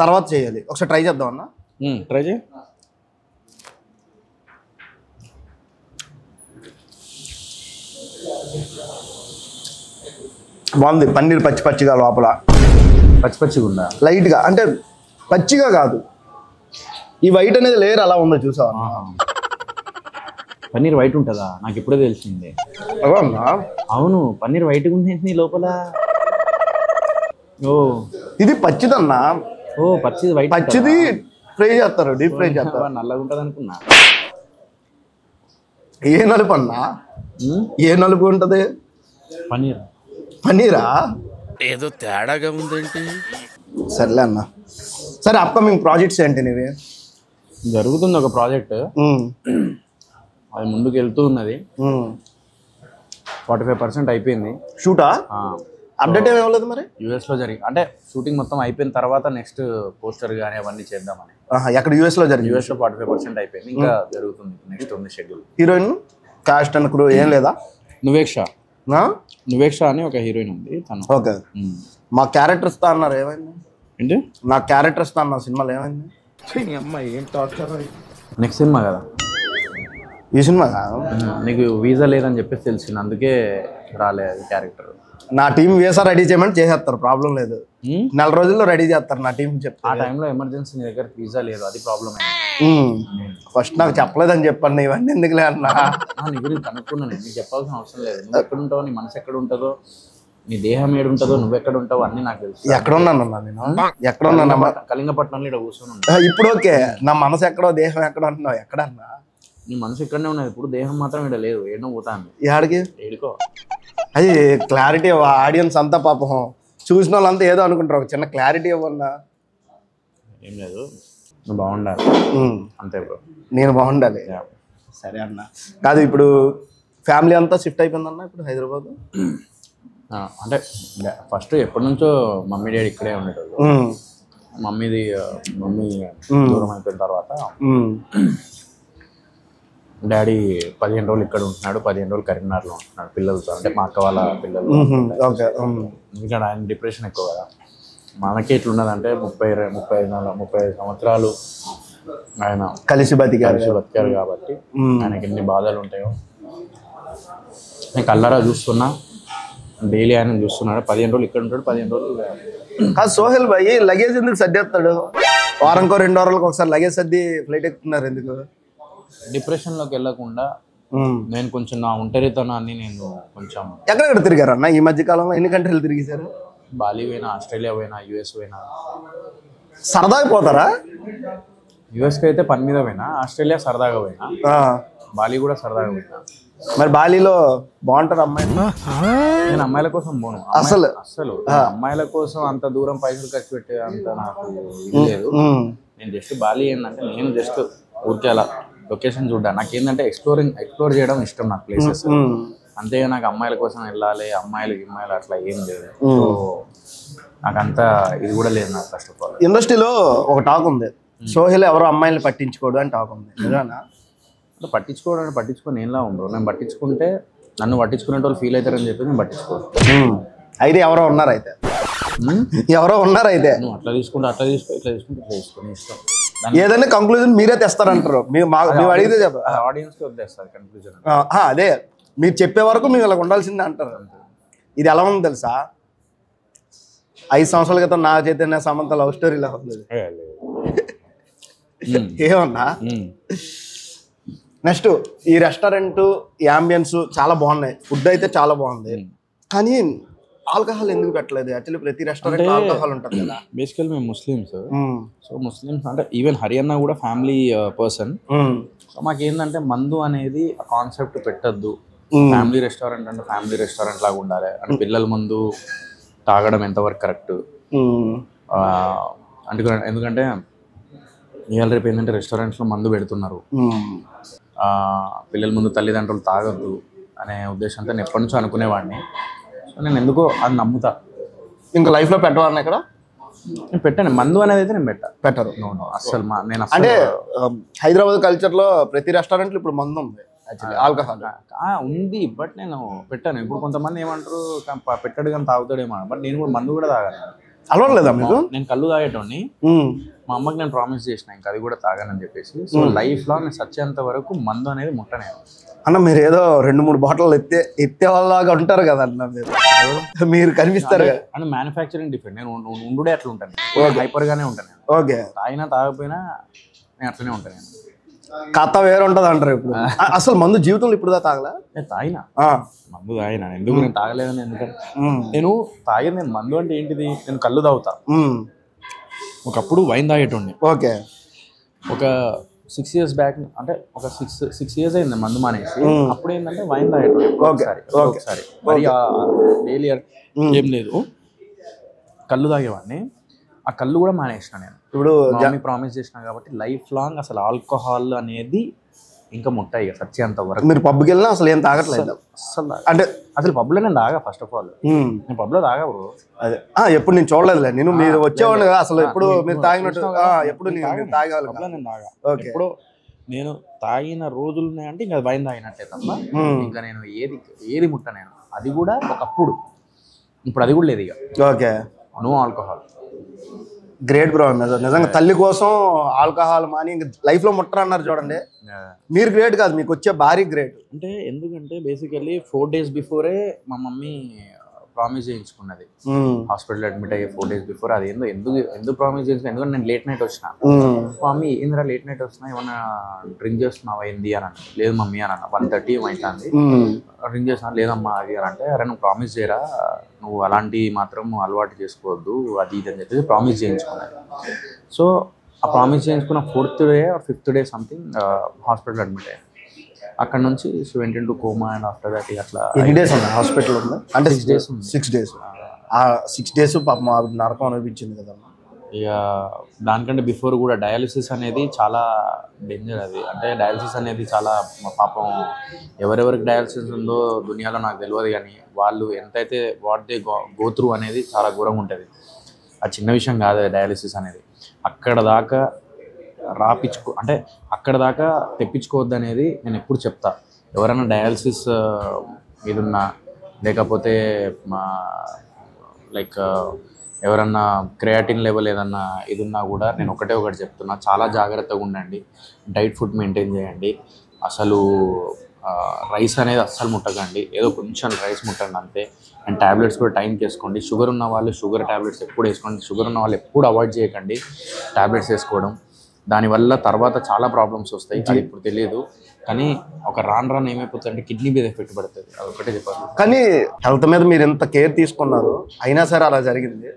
తర్వాత చేయాలి. ఒకసారి ట్రై చేద్దాం అన్న. ట్రై చేయి. బాగుంది. పన్నీర్ పచ్చిగా లోపల పచ్చిగా ఉందా? లైట్గా, అంటే పచ్చిగా కాదు, ఈ వైట్ అనేది లేయర్ అలా ఉందో చూసావా? పన్నీర్ వైట్ ఉంటుందా? నాకు ఇప్పుడే తెలిసింది. అవును, పన్నీర్ వైట్గా ఉంది లోపల. ఓ ఇది పచ్చిదన్నా. ఓ పచ్చిది వైట్. పచ్చిది ఫ్రై చేస్తారు, డీప్ ఫ్రై చేస్తారు. నల్లగా ఉంటుంది అనుకున్నా. ఏ నలుపు అన్నా? ఏ నలుపు ఉంటుంది? పన్నీరా? ఏదో తేడాగా ఉందేంటి? సర్లే అన్న. సరే, అప్కమింగ్ ప్రాజెక్ట్స్ ఏంటి నీవి? జరుగుతుంది ఒక ప్రాజెక్ట్, అది ముందుకు వెళ్తూ ఉన్నది. 45% అయిపోయింది షూటా. అప్డేట్ ఏమి ఇవ్వలేదు మరి? యూఎస్ లో జరిగి, అంటే షూటింగ్ మొత్తం అయిపోయిన తర్వాత నెక్స్ట్ పోస్టర్ కానీ అవన్నీ చేద్దామని. ఎక్కడ? యూఎస్ లో జరిగింది. యూఎస్ లో 45% అయిపోయింది, ఇంకా జరుగుతుంది. నెక్స్ట్ ఉంది schedule. Heroine cost and crew ఏం లేదా? నువేక్ష అని ఒక హీరోయిన్ ఉంది తను. ఓకే, మా క్యారెక్టర్ ఇస్తా అన్నారు, ఏమైంది? ఏంటి? నా క్యారెక్టర్ ఇస్తా అన్న సినిమాలో ఏమైంది? నెక్స్ట్ సినిమా కదా. ఈ సినిమా కాదు, నీకు వీసా లేదని చెప్పేసి తెలిసింది, అందుకే రాలేదు క్యారెక్టర్. నా టీం వీసా రెడీ చేయమని చేసేస్తారు, ప్రాబ్లం లేదు. 4 రోజుల్లో రెడీ చేస్తారు నా టీం. ఆ టైంలో ఎమర్జెన్సీ నీ దగ్గర వీసా లేదు, అది ప్రాబ్లం. ఫస్ట్ నాకు చెప్పలేదని చెప్పండి, ఇవన్నీ ఎందుకులే అన్నా. నీ గురించి కనుక్కున్నాను, నీకు చెప్పాల్సిన అవసరం లేదు. నువ్వు ఎక్కడ ఉంటావు, నీ మనసు ఎక్కడ ఉంటుందో, నీ దేహం ఏడు ఉంటుందో, నువ్వు ఎక్కడ ఉంటావు అన్నీ నాకు తెలుసు. ఎక్కడున్నానన్నా నేను? ఎక్కడున్నా? కళింగపట్నంలో ఇక్కడ కూర్చొని. ఇప్పుడు ఓకే, నా మనసు ఎక్కడో దేహం ఎక్కడ ఉంటున్నావు? ఎక్కడన్నా? నీ మనసు ఇక్కడనే ఉన్నది, ఇప్పుడు దేహం మాత్రం ఇక్కడ లేదు. ఏడో పోతాను. ఏడికి? ఏడుకో. అది క్లారిటీ. ఆడియన్స్ అంతా పాపం చూసిన వాళ్ళంతా ఏదో అనుకుంటారు, ఒక చిన్న క్లారిటీ ఇవ్వన్నా. ఏం లేదు, నువ్వు బాగుండాలి అంతే బ్రో. నేను బాగుండాలి. సరే అన్న. కాదు, ఇప్పుడు ఫ్యామిలీ అంతా షిఫ్ట్ అయిపోయిందన్న ఇప్పుడు హైదరాబాద్. అంటే ఫస్ట్ ఎప్పటి నుంచో మమ్మీ డాడీ ఇక్కడే ఉండేటోళ్ళు. మమ్మీ దూరం అయిపోయిన తర్వాత డాడీ 15 రోజులు ఇక్కడ ఉంటున్నాడు, 15 రోజులు కరీంనగర్లో ఉంటున్నాడు పిల్లలతో, అంటే మా అక్క వాళ్ళ పిల్లలు. ఇక్కడ ఆయన డిప్రెషన్ ఎక్కువ కదా. మనకి ఎట్లున్నదంటే 30 సంవత్సరాలు ఆయన కలిసి బతికారు కాబట్టి ఆయనకి ఎన్ని బాధలు ఉంటాయో నేను కళ్ళారా చూస్తున్నా. డైలీ ఆయన చూస్తున్నాడు. 15 రోజులు ఇక్కడ ఉంటాడు, 15 రోజులు. కాదు సోహెల్ భాయ్, లగేజ్ ఎందుకు సర్దేస్తాడు? వారంకో 2 వారాలకు ఒకసారి లగేజ్ సర్ది ఫ్లైట్ ఎక్కుతున్నారు ఎందుకు? డిప్రెషన్లోకి వెళ్ళకుండా నేను కొంచెం నా ఒంటరితనాన్ని నేను కొంచెం. ఎక్కడెక్కడ తిరిగారు అన్న ఈ మధ్య కాలంలో? ఎన్ని కంట్రీలు తిరిగేశారు? బాలి పోయినా, ఆస్ట్రేలియా పోయినా, యుఎస్ పోయినా. సరదాగా పోతారా? యుఎస్కి అయితే పని మీద పోయినా, ఆస్ట్రేలియా సరదాగా పోయినా, బాలి కూడా సరదాగా పోయినా. మరి బాలీలో బాగుంటారు అమ్మాయి? నేను అమ్మాయిల కోసం పోను అసలు. అమ్మాయిల కోసం అంత దూరం పైసలు ఖర్చు పెట్టే అంత నాకు ఇది లేదు. నేను జస్ట్ బాలి ఏంటంటే నేను జస్ట్ ఊరికే అలా లొకేషన్ చూడ్డాను. నాకు ఏంటంటే ఎక్స్ప్లోర్ చేయడం ఇష్టం నాకు ప్లేసెస్. అంతేగా నాకు అమ్మాయిల కోసం వెళ్ళాలి, అమ్మాయిలు అట్లా ఏం లేదు. సో నాకంతా ఇది కూడా లేదు నాకు. ఫస్ట్ ఆఫ్ ఆల్ ఇండస్ట్రీలో ఒక టాక్ ఉంది, సోహెల్ ఎవరో అమ్మాయిని పట్టించుకోడు అని టాక్ ఉంది, నిజానా? పట్టించుకొని ఏంలా ఉండవు. నేను పట్టించుకుంటే నన్ను పట్టించుకునే వాళ్ళు ఫీల్ అవుతారని చెప్పి నేను పట్టించుకోను. అయితే ఎవరో ఉన్నారైతే నువ్వు అట్లా తీసుకుంటే అట్లా తీసుకో, ఇట్లా తీసుకుంటే ఇట్లా తీసుకొని ఇష్టం. ఏదైనా కంక్లూజన్ మీరే తెస్తారంటారు. మేము అడిగితే చెప్పాలి, ఆడియన్స్కి వదిలేస్తారు కన్క్లూజన్. అదే మీరు చెప్పే వరకు మేము ఇలా ఉండాల్సిందే అంటారు. ఇది ఎలా ఉంది తెలుసా? 5 సంవత్సరాల క్రితం నా చైతన్య సమంత లవ్ స్టోరీ ఇలా ఉంది. ఏమన్నా? నెక్స్ట్ ఈ రెస్టారెంట్, ఈ అంబియన్స్ చాలా బాగున్నాయి, ఫుడ్ అయితే చాలా బాగుంది, కానీ ఆల్కహాల్ ఎందుకు పెట్టలేదు? యాక్చువల్లీ ప్రతి రెస్టారెంట్ ఆల్కహాల్ ఉంటుంది కదా. బేసికల్ మేము ముస్లిమ్స్. సో ముస్లిమ్స్ అంటే ఈవెన్ హరియానా కూడా ఫ్యామిలీ పర్సన్. సో మాకేంటంటే మందు అనేది ఆ కాన్సెప్ట్ పెట్టద్దు. ఫ్యామిలీ రెస్టారెంట్ అంటే ఫ్యామిలీ రెస్టారెంట్ లాగా ఉండాలి. అంటే పిల్లల ముందు తాగడం ఎంతవరకు కరెక్ట్? ఎందుకంటే ఇవాళ రేపు ఏంటంటే రెస్టారెంట్స్లో మందు పెడుతున్నారు, పిల్లల ముందు తల్లిదండ్రులు తాగొద్దు అనే ఉద్దేశంతో నేను ఎప్పటి నుంచో అనుకునేవాడిని. సో నేను ఎందుకో అది నమ్ముతా. ఇంకా లైఫ్లో పెట్టవాలని ఇక్కడ నేను పెట్టాను. మందు అనేది అయితే నేను పెట్టరు అసలు. నేను అంటే హైదరాబాద్ కల్చర్లో ప్రతి రెస్టారెంట్లో ఇప్పుడు మందు ఉంది, ఆల్కహాల్ ఉంది, బట్ నేను పెట్టాను. ఇప్పుడు కొంతమంది ఏమంటారు పెట్టాడు కానీ తాగుతాడేమో, బట్ నేను కూడా మందు కూడా తాగాను. అలవాట్లేదా మీకు? నేను కళ్ళు తాగేటోని. మా అమ్మకి నేను ప్రామిస్ చేసిన ఇంకా అది కూడా తాగానని చెప్పేసి. సో లైఫ్లో నేను సచ్చేంత వరకు మందు అనేది ముట్టనేది. అన్న మీరు ఏదో 2-3 బాటిల్ ఎత్తే వాళ్ళలాగా ఉంటారు కదా అన్న, మీరు కనిపిస్తారు కదా. అంటే మ్యానుఫ్యాక్చరింగ్ డిఫరెంట్. నేను ఉండుడే అట్లా ఉంటాను, హైపర్ గానే ఉంటాను. ఓకే, తాగినా తాగకపోయినా నేను అట్లనే ఉంటాను. కథ వేరే ఉంటుంది అంటారు. ఇప్పుడు అసలు మందు జీవితంలో ఇప్పుడు తాగలా? నేను తాగినా, మందు తాగినా. ఎందుకు నేను తాగలేదని? ఎందుకంటే నేను తాగేది, నేను మందు అంటే ఏంటిది, నేను కళ్ళు తాగుతా. ఒకప్పుడు వైన్ తాగేటోడిని. ఓకే, ఒక 6 years బ్యాక్, అంటే ఒక 6 years అయింది మందు మానేసి. అప్పుడు ఏంటంటే వైన్ తాగేటోడిని ఒకసారి, మరి డైలీ ఏం లేదు, కళ్ళు తాగేవాడిని. ఆ కళ్ళు కూడా మానేసిన నేను. ఇప్పుడు మమ్మీ ప్రామిస్ చేసిన కాబట్టి లైఫ్ లాంగ్ అసలు ఆల్కహాల్ అనేది ఇంకా ముట్టాయి సచ్చేంత వరకు. మీరు పబ్కి వెళ్ళినా అసలు ఏం తాగట్లేదు అసలు? అంటే అసలు పబ్లో నేను తాగా. ఫస్ట్ ఆఫ్ ఆల్ నేను పబ్లో తాగా బ్రో. అదే ఎప్పుడు నేను చూడలేదులే. నేను మీరు వచ్చేవాడిని కదా అసలు. ఎప్పుడు మీరు తాగినట్టు ఎప్పుడు తాగాలి పబ్లో నేను తాగా. ఎప్పుడు నేను తాగిన రోజులు ఉన్నాయంటే ఇంకా వైన్ తాగినట్టే తప్ప ఇంకా నేను ఏది ముట్ట నేను. అది కూడా ఒకప్పుడు, ఇప్పుడు అది కూడా లేదు ఇక. Okay, no alcohol. Great bro. నిజంగా తల్లి కోసం ఆల్కహాల్ మాని ఇంకా లైఫ్లో ముట్టరు అన్నారు చూడండి. మీరు గ్రేట్ కాదు, మీకు వచ్చే భారీ గ్రేట్. అంటే ఎందుకంటే బేసికల్లీ 4 days బిఫోరే మా మమ్మీ ప్రామిస్ చేయించుకున్నది. హాస్పిటల్ అడ్మిట్ అయ్యే 4 days బిఫోర్. అది ఎందుకు ప్రామిస్ చేయించుకున్నా, ఎందుకంటే నేను లేట్ నైట్ వచ్చిన. మమ్మీ ఏందిరా లేట్ నైట్ వస్తున్నా, ఏమన్నా డ్రింక్ చేస్తున్నావా ఏంది అని అన్న. లేదు మమ్మీ అని అన్న. 1:30 అవుతుంది. డ్రింక్ చేస్తున్నా, లేదమ్మా అది అని అంటే, అరే నువ్వు ప్రామిస్ చేయరా, నువ్వు అలాంటి మాత్రం అలవాటు చేసుకోవద్దు అది ఇది అని చెప్పేసి ప్రామిస్ చేయించుకున్నది. సో ఆ ప్రామిస్ చేయించుకున్న 4th day or 5th day something hospital admit అయ్యాను. అక్కడ నుంచి went into coma and after that అట్లా. ఎన్ని డేస్ ఉంది హాస్పిటల్ ఉంది? అంటే 6 days ఉంది. 6 days. ఆ 6 days పాపం నరకం అనిపించింది కదా. ఇక దానికంటే బిఫోర్ కూడా డయాలిసిస్ అనేది చాలా డేంజర్. అది అంటే డయాలిసిస్ అనేది చాలా పాపం. ఎవరెవరికి డయాలిసిస్ ఉందో దునియాలో నాకు తెలియదు, కానీ వాళ్ళు ఎంతైతే వాట్ దే గో త్రూ అనేది చాలా ఘోరంగా ఉంటుంది. అది చిన్న విషయం కాదు డయాలిసిస్ అనేది. అక్కడ దాకా అంటే అక్కడ దాకా తెప్పించుకోవద్దు అనేది నేను ఎప్పుడు చెప్తా. ఎవరైనా డయాలసిస్ మీదున్నా, లేకపోతే లైక్ ఎవరన్నా క్రియాటిన్ లెవెల్ ఏదన్నా ఇది ఉన్నా కూడా నేను ఒకటి చెప్తున్నా, చాలా జాగ్రత్తగా ఉండండి. డైట్ ఫుడ్ మెయింటైన్ చేయండి. అసలు రైస్ అనేది అస్సలు ముట్టకండి, ఏదో కొంచెం రైస్ ముట్టండి అంతే. అండ్ ట్యాబ్లెట్స్ కూడా టైంకి వేసుకోండి. షుగర్ ఉన్న వాళ్ళు షుగర్ ట్యాబ్లెట్స్ ఎప్పుడు వేసుకోండి. షుగర్ ఉన్న వాళ్ళు ఎప్పుడు అవాయిడ్ చేయకండి ట్యాబ్లెట్స్ వేసుకోవడం. దానివల్ల తర్వాత చాలా ప్రాబ్లమ్స్ వస్తాయి, అది ఇప్పుడు తెలియదు. కానీ ఒక రాను ఏమైపోతుంది అంటే కిడ్నీ మీద ఎఫెక్ట్ పడుతుంది, అది ఒకటే చెప్పాలి. కానీ హెల్త్ మీద మీరు ఎంత కేర్ తీసుకున్నారు, అయినా సరే అలా జరిగింది.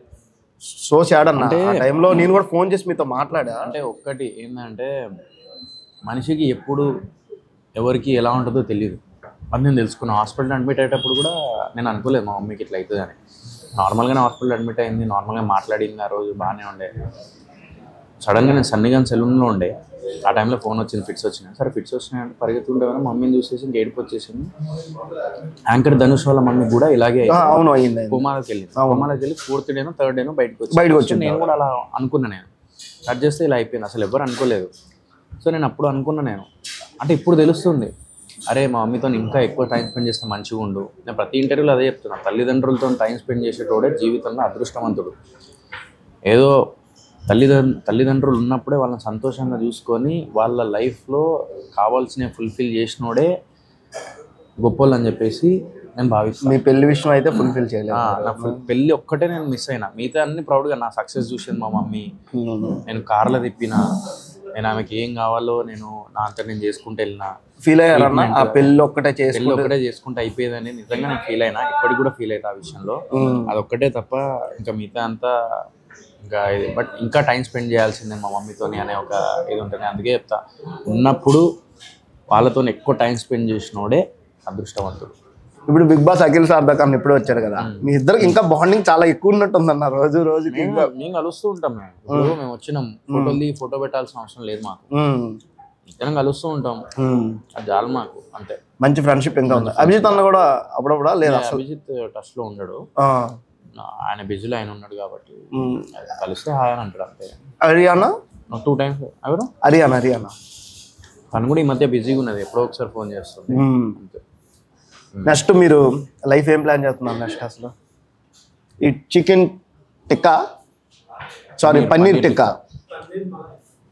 సో సాడ్ అన్న. ఆ టైంలో నేను కూడా ఫోన్ చేసి మీతో మాట్లాడా. అంటే ఒక్కటి ఏంటంటే మనిషికి ఎప్పుడు ఎవరికి ఎలా ఉంటుందో తెలియదు, అది నేను తెలుసుకున్నాను. హాస్పిటల్ అడ్మిట్ అయ్యేటప్పుడు కూడా నేను అనుకోలేదు మా మమ్మీకి ఇట్లా అవుతుంది అని. నార్మల్గానే హాస్పిటల్ అడ్మిట్ అయింది, నార్మల్గా మాట్లాడింది, ఆ రోజు బాగానే ఉండే. సడన్గా నేను సన్నిగాన్ సెలూన్లో ఉండే, ఆ టైంలో ఫోన్ వచ్చింది, ఫిట్స్ వచ్చినాయి. సరే ఫిట్స్ వచ్చినాయంటే పరిగెత్తుంటే మమ్మీని చూసేసి ఏడుపు వచ్చేసింది. యాంకర్ ధనుష్ వాళ్ళ మమ్మీ కూడా ఇలాగే కోమాలోకి వెళ్ళింది. కోమాలోకి వెళ్ళి 4th డేనో 3rd డేనో బయటకు వచ్చి నేను కూడా అలా అనుకున్నా. నేను కట్ చేస్తే ఇలా అయిపోయింది, అసలు ఎవరు అనుకోలేదు. సో నేను అప్పుడు అనుకున్నా, నేను అంటే ఇప్పుడు తెలుస్తుంది, అరే మా మమ్మీతో ఇంకా ఎక్కువ టైం స్పెండ్ చేస్తే మంచిగా ఉండు. నేను ప్రతి ఇంటర్వ్యూలో అదే చెప్తున్నాను, తల్లిదండ్రులతో టైం స్పెండ్ చేసేటోడే జీవితంలో అదృష్టవంతుడు. ఏదో తల్లిదండ్రులు ఉన్నప్పుడే వాళ్ళని సంతోషంగా చూసుకొని వాళ్ళ లైఫ్లో కావాల్సిన ఫుల్ఫిల్ చేసినోడే గొప్పోళ్ళు అని చెప్పేసి నేను భావిస్తాను. మీ పెళ్లి విషయం అయితే ఫుల్ఫిల్ చేయలేదు. నా పెళ్ళి ఒక్కటే నేను మిస్ అయినా, మిగతా అన్ని ప్రౌడ్గా నా సక్సెస్ చూసింది మా మమ్మీ. నేను కార్లో తిప్పిన, నేను ఆమెకి ఏం కావాలో నేను నా అంతా నేను చేసుకుంటూ వెళ్ళినా. ఫీల్ అయ్యారన్నా ఆ పెళ్ళి ఒక్కటే చేసుకుంటే అయిపోయేదని నిజంగా నేను ఫీల్ అయినా, ఇప్పటికి కూడా ఫీల్ అవుతా ఆ విషయంలో. అదొక్కటే తప్ప ఇంకా మిగతా అంతా ఇంకా ఇది. బట్ ఇంకా టైం స్పెండ్ చేయాల్సిందే మా మమ్మీతోని అనే ఒక ఇది ఉంటుంది. అందుకే చెప్తా, ఉన్నప్పుడు వాళ్ళతో ఎక్కువ టైం స్పెండ్ చేసినోడే అదృష్టవంతుడు. ఇప్పుడు బిగ్ బాస్ అఖిల్ సార్థక్ ఇప్పుడు వచ్చాడు కదా, మీ ఇద్దరికి ఇంకా బాండింగ్ చాలా ఎక్కువ ఉన్నట్టుందన్న. రోజుకి మేము కలుస్తూ ఉంటాం. మేము వచ్చినాం, ఫోటో పెట్టాల్సిన అవసరం లేదు మాకు, ఇద్దరం కలుస్తూ ఉంటాం, అది చాలు మాకు, అంతే. మంచి ఫ్రెండ్షిప్ ఇంకా ఉంది. అభిజిత్ అన్న కూడా అప్పుడప్పుడు లేదా? అభిజిత్ టచ్ లో ఉండడు, ఆయన బిజీలో ఆయన ఉన్నాడు కాబట్టి కలిస్తే హాయ్ అని అంటాడు అంతే. హరియానా 2 times ఎవరు? హరియానా తను కూడా ఈ మధ్య బిజీగా ఉన్నది, ఎప్పుడో ఒకసారి ఫోన్ చేస్తుంది అంతే. నెక్స్ట్ మీరు లైఫ్ ఏం ప్లాన్ చేస్తున్నారు నెక్స్ట్? అసలు ఈ చికెన్ టిక్కా, సారీ పన్నీర్ టిక్కా,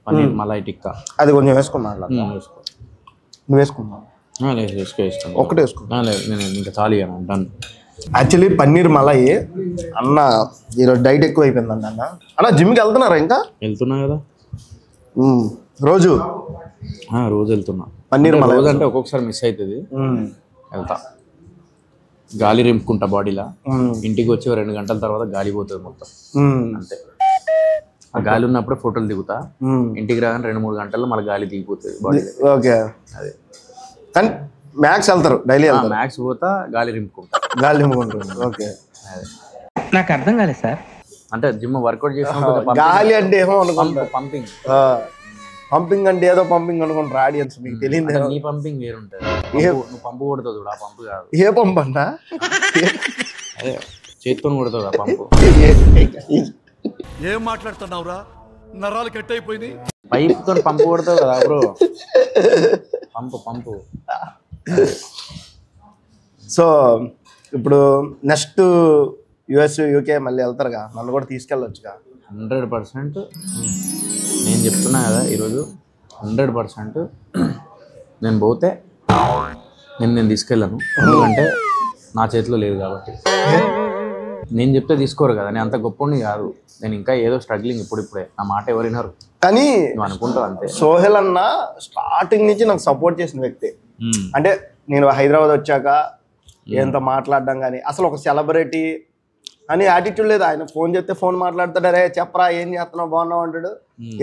పన్నీర్ మలై టిక్కా, అది కొంచెం వేసుకున్నాను. నువ్వు వేసుకున్నావు? ఒకటి వేసుకున్నా, నేను ఇంకా చాలు డన్. యాక్చువల్లీ పన్నీర్ మలై అన్న ఈరోజు డైట్ ఎక్కువ అయిపోయిందండి అన్న. జిమ్కి వెళ్తున్నారా? ఇంకా వెళ్తున్నా కదా రోజు వెళ్తున్నా. పన్నీర్ మలై అంటే ఒక్కొక్కసారి మిస్ అవుతుంది, వెళ్తా. గాలి రింపుకుంటా బాడీలా, ఇంటికి వచ్చి 2 గంటల తర్వాత గాలి పోతుంది మొత్తం అంతే. ఆ గాలి ఉన్నప్పుడు ఫోటోలు దిగుతా, ఇంటికి రాగానే 2-3 గంటల్లో మళ్ళీ గాలి దిగిపోతుంది బాడీ. ఓకే, అదే. కానీ మ్యాక్స్ వెళ్తారు డైలీ? మ్యాక్స్ పోతా, గాలి రింపుకుంటా. ఓకే, నాకు అర్థం కాలేదు సార్. అంటే జిమ్ వర్కౌట్ చేసిన గాలి అంటే ఏమో పంపింగ్, పంపింగ్ అంటే ఏదో పంపింగ్ అనుకుంటారు ఆడియన్స్, మీకు తెలియదు. నీ పంపింగ్ వేరుంటది, నువ్వు పంపు కొడతావు చూడు, ఆ పంపు కాదు. ఏ పంపు అన్నా? అదే చేతితో కొడతావు ఆ పంపు. ఏం మాట్లాడుతున్నావురా, నరాలు కట్ అయిపోయింది. పైప్ తో పంపు కొడతావు కదా బ్రో, పంపు. సో ఇప్పుడు నెక్స్ట్ యుఎస్ యూకే మళ్ళీ వెళ్తారుగా, నన్ను కూడా తీసుకెళ్ళొచ్చుగా. 100% నేను చెప్తున్నా కదా ఈరోజు, 100% నేను పోతే నేను తీసుకెళ్ళను, ఎందుకంటే నా చేతిలో లేదు కాబట్టి. నేను చెప్తే తీసుకోరు కదా, నేను అంత గొప్పని కాదు, నేను ఇంకా ఏదో స్ట్రగ్లింగ్ ఇప్పుడిప్పుడే, నా మాట ఎవరినారు కానీ నువ్వు అనుకుంటావు అంతే. సోహెల్ అన్న స్టార్టింగ్ నుంచి నాకు సపోర్ట్ చేసిన వ్యక్తి. అంటే నేను హైదరాబాద్ వచ్చాక ఏంతో మాట్లాడడం కానీ, అసలు ఒక సెలబ్రిటీ అని యాటిట్యూడ్ లేదు. ఆయన ఫోన్ చేస్తే ఫోన్ మాట్లాడతాడు, అరే చెప్పరా ఏం చేస్తున్నావు, బాగున్నావు అంటాడు.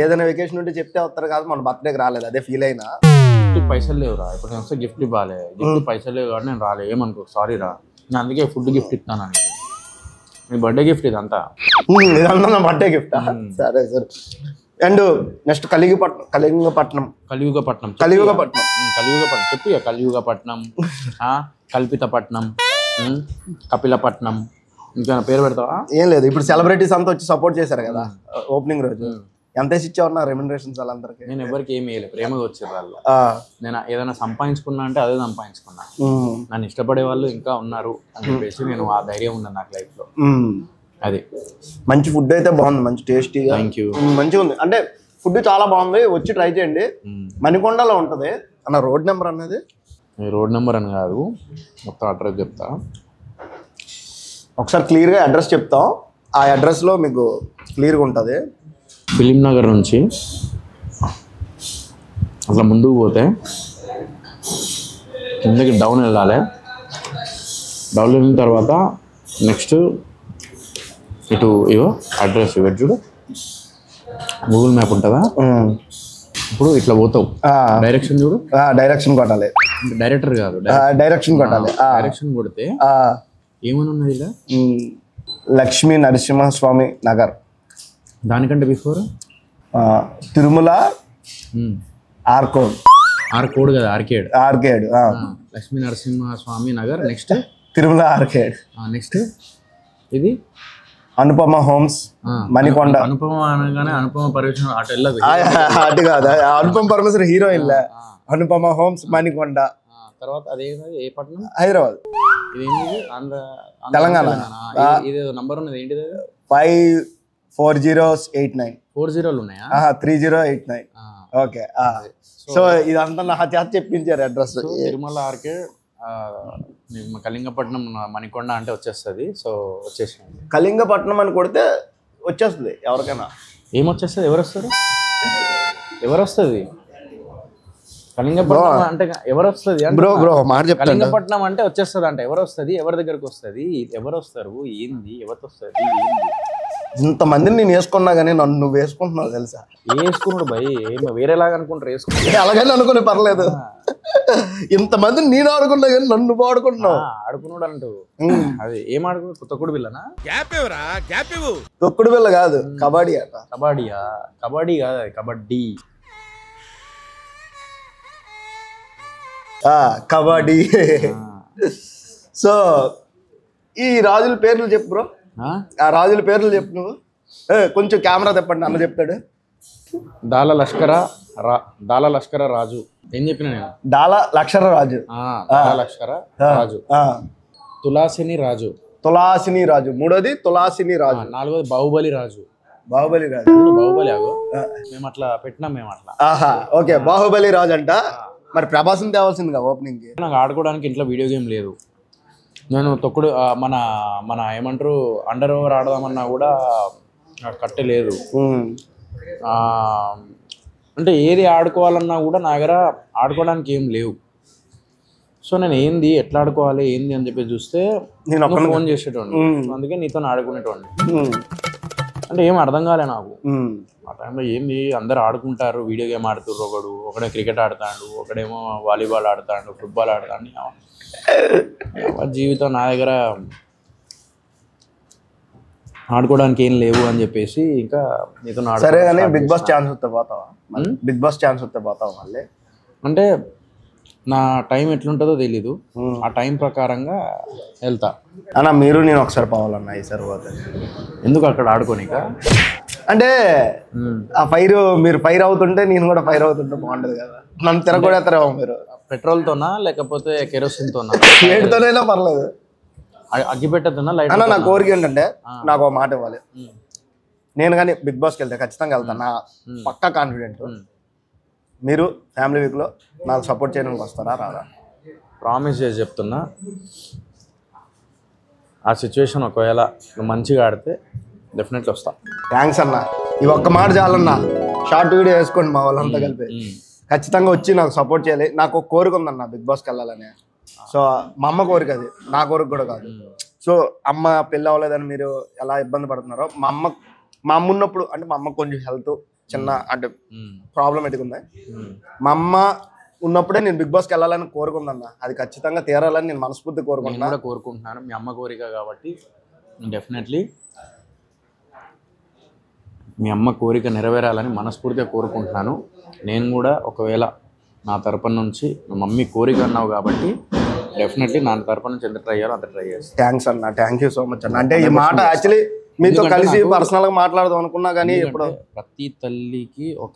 ఏదైనా వెకేషన్ ఉంటే చెప్తే వస్తారు కాదు, మన బర్త్డేకి రాలేదు, అదే ఫీల్ అయినా. పైసలు లేవురా, ఇప్పుడు నేను వస్తే గిఫ్ట్ ఇవ్వాలి, గిఫ్ట్ పైసలు లేవు కాబట్టి నేను రాలే, ఏమనుకో సారీ రా, నేను అందుకే ఫుడ్ గిఫ్ట్ ఇస్తాను. నీ బర్త్డే గిఫ్ట్ ఇదంతా నా బర్త్డే గిఫ్ట్. సరే సరే. అండ్ నెక్స్ట్ కలియుగపట్నం చెప్పి, కలియుగపట్నం, కల్పితపట్నం, కపిలపట్నం, ఇంకా పేరు పెడతావా? ఏం లేదు, ఇప్పుడు సెలబ్రిటీస్ అంతా వచ్చి సపోర్ట్ చేశారు కదా ఓపెనింగ్ రోజు. ఎంత ఇచ్చావన్నా రెమ్యునరేషన్స్ వాళ్ళందరికీ? నేను ఎవరికి ఏమి వేయలేదు, ప్రేమగా వచ్చారు వాళ్ళు. నేను ఏదైనా సంపాదించుకున్నా అంటే అదే సంపాదించుకున్నా. నన్ను ఇష్టపడే వాళ్ళు ఇంకా ఉన్నారు అని చెప్పేసి నేను ఆ ధైర్యం ఉన్నాను నాకు లైఫ్ లో. అది మంచి ఫుడ్ అయితే బాగుంది, మంచి టేస్టీ, థ్యాంక్ యూ, మంచిగా ఉంది. అంటే ఫుడ్ చాలా బాగుంది, వచ్చి ట్రై చేయండి. మణికొండలో ఉంటది అన్న, రోడ్ నెంబర్ అన్నది రోడ్ నెంబర్ అని కాదు, మొత్తం అడ్రస్ చెప్తా. ఒకసారి క్లియర్గా అడ్రస్ చెప్తాం, ఆ అడ్రస్లో మీకు క్లియర్గా ఉంటుంది. ఫిలిం నగర్ నుంచి అట్లా ముందుకు పోతే కిందకి డౌన్ వెళ్ళాలి. డౌన్ వెళ్ళిన తర్వాత నెక్స్ట్ ఇటు ఇవో అడ్రస్ ఇవ్వ చూడు, గూగుల్ మ్యాప్ ఉంటుందా, ఇప్పుడు ఇట్లా పోతావు, డైరెక్షన్ చూడు, డైరెక్షన్ కొట్టాలి. డైరెక్టర్ కాదు, డైరెక్షన్ కొట్టాలి. డైరెక్షన్ కొడితే ఏమని ఉన్నది ఇలా, లక్ష్మీ నరసింహస్వామి నగర్. దానికంటే బిఫోర్ తిరుమల ఆర్కోడ్. ఆర్కోడ్ కదా, Arcade. Arcade, Lakshmi Narasimhaswamy Nagar. Next Tirumala Arcade. Next ఇది అనుపమ హోమ్స్ మణికొండ. అనుపమ అనగానే అనుపమ పర్యవేక్షణ అటు వెళ్ళదు, అటు కాదు, అనుపమ పరమేశ్వర హీరోయిన్. అనుపమ హోమ్స్ మణికొండ. తర్వాత అదేంటి, ఏ పట్టణం? హైదరాబాద్. ఇదేంటి, ఆంధ్ర తెలంగాణ. ఇది నంబర్ ఉన్నది ఏంటిది? 54089. 40 ఉన్నాయా? 3089. ఓకే. సో ఇదంతా నా చేత చెప్పించారు అడ్రస్. తిరుమల ఆర్కేడ్, కళింగపట్నం మణికొండ అంటే వచ్చేస్తుంది. సో వచ్చేసింది. కళింగపట్నం అని కొడితే వచ్చేస్తుంది ఎవరికైనా. ఏమొచ్చేస్తుంది? ఎవరు వస్తుంది? కళింగపట్నం అంటే ఎవరు వస్తుంది? బ్రో మాట చెప్తాను. కళింగపట్నం అంటే వచ్చేస్తుంది అంటే ఎవరు వస్తుంది? ఎవరి దగ్గరకు వస్తుంది? ఎవరు వస్తారు? ఏంది? ఎవరితో వస్తుంది? ఇంతమందిని నేను వేసుకున్నా కానీ నన్ను నువ్వు వేసుకుంటున్నావు తెలుసా? వేసుకున్నాడు భయ్, వేరేలాగా అనుకుంటారు, వేసుకుంటారు. అలాగని అనుకుని పర్లేదు. ఇంతమందిని నేను ఆడుకున్నా కానీ నన్ను నువ్వు ఆడుకుంటున్నావు. ఆడుకున్నాడు అంటూ అది ఏం ఆడుకున్నాడు? తొక్కుడు బిల్లనా? తొక్కుడు బిల్ల కాదు, కబడ్డీ అట. కబడ్డీయా? కబడ్డీ కాదు, అది కబడ్డీ. కబడ్డీ. సో ఈ రాజుల పేర్లు చెప్పు బ్రో. ఆ రాజుల పేర్లు చెప్పు నువ్వు. కొంచెం కెమెరా తెప్పండి, అన్న చెప్తాడు. దాల లష్కర రాజు. ఏం చెప్పిన నేను? దాల లక్షర రాజు. లష్కర రాజు. తులాసిని రాజు. తులాసిని రాజు. మూడోది తులాసిని రాజు. నాలుగోది బాహుబలి రాజు. బాహుబలి రాజు. బాహుబలి ఆగో, మేము అట్లా పెట్టినాం, మేము అట్లా. ఓకే, బాహుబలి రాజు అంట. మరి ప్రభాసం తేవాల్సిందిగా ఓపెనింగ్ కి. నాకు ఆడుకోవడానికి ఇంట్లో వీడియో గేమ్ లేదు. నేను తొక్కుడు మన ఏమంటారు అండర్ ఓవర్ ఆడదామన్నా కూడా కట్టె లేదు. అంటే ఏది ఆడుకోవాలన్నా కూడా నా దగ్గర ఆడుకోవడానికి ఏం లేవు. సో నేను ఏంది ఎట్లా ఆడుకోవాలి ఏంది అని చెప్పి చూస్తే నేను ఫోన్ చేసేటోండి, అందుకే నీతో ఆడుకునేటోండి. అంటే ఏం అర్థం కాలే నాకు ఆ టైంలో. ఏంది అందరు ఆడుకుంటారు, వీడియో గేమ్ ఆడుతుర్రు, ఒకడే క్రికెట్ ఆడతాడు, ఒకడేమో వాలీబాల్ ఆడతాడు, ఫుట్బాల్ ఆడతాడు. జీవితం నా దగ్గర ఆడుకోవడానికి ఏం లేవు అని చెప్పేసి ఇంకా నీతో సరే కానీ బిగ్ బాస్ ఛాన్స్ వస్తే పోతావా? బిగ్ బాస్ ఛాన్స్ వస్తే పోతావా మళ్ళీ? అంటే నా టైం ఎట్లుంటుందో తెలీదు, ఆ టైం ప్రకారంగా వెళ్తా అన్న. మీరు నేను ఒకసారి పోవాలన్నా ఈసారి పోతే. ఎందుకు అక్కడ ఆడుకోనిక? అంటే ఆ ఫైర్, మీరు ఫైర్ అవుతుంటే నేను కూడా ఫైర్ అవుతుంటే బాగుంటది కదా. నన్ను తిరగొడతారేమో మీరు. పెట్రోల్తోనా లేకపోతే కెరోసిన్తోనా? ఏడుతోనైనా పర్లేదు. అగ్గిపెట్టతోనా లైట్? అన్న నా కోరిక ఏంటంటే నాకు ఒక మాట ఇవ్వాలి. నేను కానీ బిగ్ బాస్కి వెళ్తే ఖచ్చితంగా వెళ్తాను, నా పక్కా కాన్ఫిడెంట్. మీరు ఫ్యామిలీ వీక్లో నాకు సపోర్ట్ చేయడానికి వస్తారా రాదా? ప్రామిస్ చేసి చెప్తున్నా, ఆ సిచ్యువేషన్ ఒకవేళ నువ్వు మంచిగా ఆడితే డెఫినెట్లీ వస్తా. థ్యాంక్స్ అన్న, ఈ ఒక్క మాట చాలన్నా. షార్ట్ వీడియో వేసుకోండి మా వాళ్ళంతా కలిపి. ఖచ్చితంగా వచ్చి నాకు సపోర్ట్ చేయాలి. నాకు ఒక కోరిక ఉందన్న బిగ్ బాస్కి వెళ్ళాలని. సో మా అమ్మ కోరిక, అది నా కోరిక కూడా కాదు. సో అమ్మ పెళ్ళి అవ్వలేదని మీరు ఎలా ఇబ్బంది పడుతున్నారో, మా అమ్మ ఉన్నప్పుడు, అంటే మా అమ్మకు కొంచెం హెల్త్ చిన్న అంటే ప్రాబ్లమేటిక్ ఉంది. మా అమ్మ ఉన్నప్పుడే నేను బిగ్ బాస్కి వెళ్ళాలని కోరుకుందన్న. అది ఖచ్చితంగా తీరాలని నేను మనస్ఫూర్తి కోరుకుంటున్నాను. మీ అమ్మ కోరిక కాబట్టి డెఫినెట్లీ మీ అమ్మ కోరిక నెరవేరాలని మనస్ఫూర్తిగా కోరుకుంటున్నాను. నేను కూడా ఒకవేళ నా తరపున నుంచి మా మమ్మీ కోరిక అన్నావు కాబట్టి డెఫినెట్లీ నా తరపున నుంచి ఎంత ట్రై చేయాలో అంత ట్రై చేస్తాను. థ్యాంక్స్ అన్న, థ్యాంక్ యూ సో మచ్ అన్న. అంటే ఈ మాట యాక్చువల్లీ మీతో కలిసి పర్సనల్ గా మాట్లాడదాం అనుకున్నా కానీ ఇప్పుడు ప్రతి తల్లికి ఒక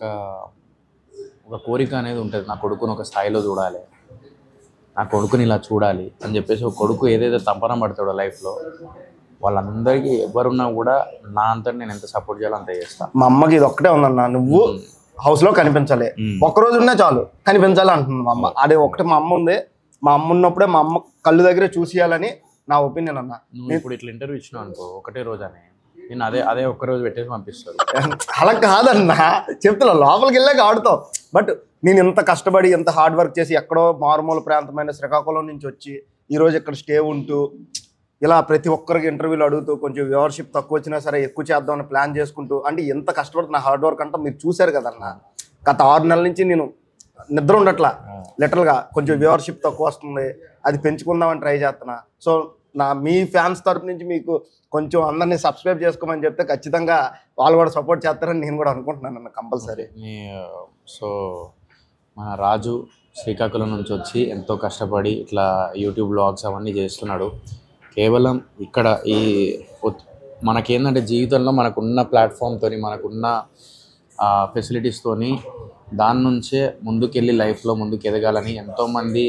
కోరిక అనేది ఉంటుంది. నా కొడుకుని ఒక స్థాయిలో చూడాలి, నా కొడుకుని ఇలా చూడాలి అని చెప్పేసి ఒక కొడుకు ఏదైతే తపన పడతాడో లైఫ్లో, వాళ్ళందరికీ ఎవరున్నా కూడా నా అంతా నేను ఎంత సపోర్ట్ చేయాలో అంత చేస్తాను. మా అమ్మకి ఇది ఒక్కటే ఉందన్న, నువ్వు హౌస్ లో కనిపించాలి, ఒక్కరోజు ఉన్నా చాలు కనిపించాలి అంటుంది మా అమ్మ. అదే ఒకటి మా అమ్మ ఉంది. మా అమ్మ ఉన్నప్పుడే మా అమ్మ కళ్ళు దగ్గరే చూసేయాలని నా ఒపీనియన్ అన్న. నువ్వు ఇప్పుడు ఇట్లా ఇంటర్వ్యూ ఇచ్చినావు అనుకో ఒకటే రోజనే నేను అదే ఒక్క రోజు పెట్టేసి పంపిస్తాను. అలా కాదన్నా, చెప్తున్నా లోపలికి వెళ్ళాక ఆడుతావు. బట్ నేను ఎంత కష్టపడి ఎంత హార్డ్ వర్క్ చేసి ఎక్కడో మారుమూల ప్రాంతమైన శ్రీకాకుళం నుంచి వచ్చి ఈరోజు ఇక్కడ స్టే ఉంటూ ఇలా ప్రతి ఒక్కరికి ఇంటర్వ్యూలు అడుగుతూ కొంచెం వ్యూవర్షిప్ తక్కువ వచ్చినా సరే ఎక్కువ చేద్దామని ప్లాన్ చేసుకుంటూ అంటే ఎంత కష్టపడుతున్న హార్డ్ వర్క్ అంతా మీరు చూశారు కదన్నా. గత 6 నెలల నుంచి నేను నిద్ర ఉండట్లా లిటరల్గా. కొంచెం వ్యూవర్షిప్ తక్కువ వస్తుంది, అది పెంచుకుందామని ట్రై చేస్తున్నా. సో మీ ఫ్యాన్స్ తరపు నుంచి మీకు కొంచెం అందరినీ సబ్స్క్రైబ్ చేసుకోమని చెప్తే ఖచ్చితంగా వాళ్ళు కూడా సపోర్ట్ చేస్తారని నేను కూడా అనుకుంటున్నాను అన్న కంపల్సరీ. సో మన రాజు శ్రీకాకుళం నుంచి వచ్చి ఎంతో కష్టపడి ఇట్లా యూట్యూబ్ బ్లాగ్స్ అవన్నీ చేస్తున్నాడు. కేవలం ఇక్కడ ఈ మనకేంటంటే జీవితంలో మనకున్న ప్లాట్ఫామ్తో మనకున్న ఫెసిలిటీస్తోని దాని నుంచే ముందుకెళ్ళి లైఫ్లో ముందుకు ఎదగాలని ఎంతోమంది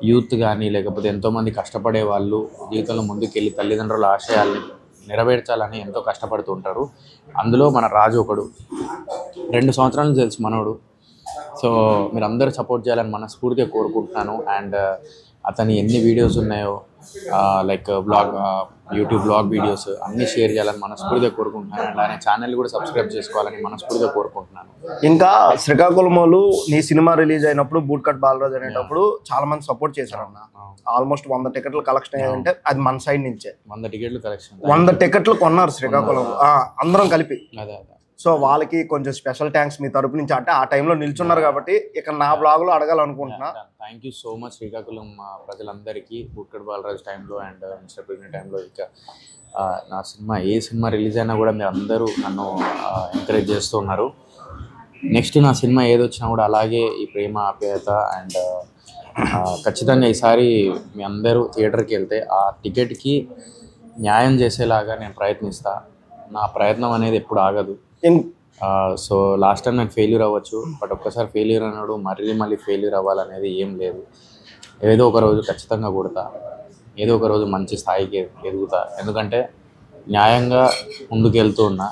యూత్ కానీ లేకపోతే ఎంతోమంది కష్టపడే వాళ్ళు జీవితంలో ముందుకెళ్ళి తల్లిదండ్రుల ఆశయాల్ని నెరవేర్చాలని ఎంతో కష్టపడుతూ ఉంటారు. అందులో మన రాజు ఒకడు. 2 సంవత్సరాల నుంచి తెలుసు మనోడు. సో మీరు అందరూ సపోర్ట్ చేయాలని మనస్ఫూర్తిగా కోరుకుంటున్నాను. అండ్ అతని ఎన్ని వీడియోస్ ఉన్నాయో లైక్ యూట్యూబ్ బ్లాగ్ వీడియోస్ అన్నీ షేర్ చేయాలని మనస్ఫూర్తిగా కోరుకుంటున్నాను. అండ్ ఆయన ఛానల్ కూడా సబ్స్క్రైబ్ చేసుకోవాలని మనస్ఫూర్తిగా కోరుకుంటున్నాను. ఇంకా శ్రీకాకుళం వాళ్ళు నీ సినిమా రిలీజ్ అయినప్పుడు బూట్ కట్ బాలరాజు అనేటప్పుడు చాలా మంది సపోర్ట్ చేశారన్న. ఆల్మోస్ట్ 100 టికెట్లు కలెక్షన్ అయ్యాయంటే అది మన సైడ్ నుంచే 100 టికెట్లు కలెక్షన్ 100 టికెట్లు కొన్నారు శ్రీకాకుళం అందరం కలిపి. అదే సో వాళ్ళకి కొంచెం స్పెషల్ థ్యాంక్స్ మీ తరపు నుంచి. అంటే ఆ టైంలో నిల్చున్నారు కాబట్టి ఇక నా బ్లాగ్లో అడగాలనుకుంటున్నా. Thank you so much Srikakulam ప్రజలందరికీ బూట్ కట్ బాలరాజు టైంలో అండ్ మిస్టర్ ప్రెగ్నెంట్ టైంలో. ఇక నా సినిమా ఏ సినిమా రిలీజ్ అయినా కూడా మీరు అందరూ నన్ను ఎంకరేజ్ చేస్తూ ఉన్నారు. నెక్స్ట్ నా సినిమా ఏది వచ్చినా కూడా అలాగే ఈ ప్రేమ ఆప్యాయత అండ్ ఖచ్చితంగా ఈసారి మీ అందరూ థియేటర్కి వెళ్తే ఆ టికెట్కి న్యాయం చేసేలాగా నేను ప్రయత్నిస్తా. నా ప్రయత్నం అనేది ఎప్పుడు ఆగదు. సో లాస్ట్ టైం నేను ఫెయిల్యూర్ అవ్వచ్చు, బట్ ఒక్కసారి ఫెయిల్యూర్ అన్నాడు మళ్ళీ ఫెయిల్యూర్ అవ్వాలనేది ఏం లేదు. ఏదో ఒక రోజు ఖచ్చితంగా కొడతా, ఏదో ఒక రోజు మంచి స్థాయికి ఎదుగుతా. ఎందుకంటే న్యాయంగా ముందుకు వెళ్తూ ఉన్నా.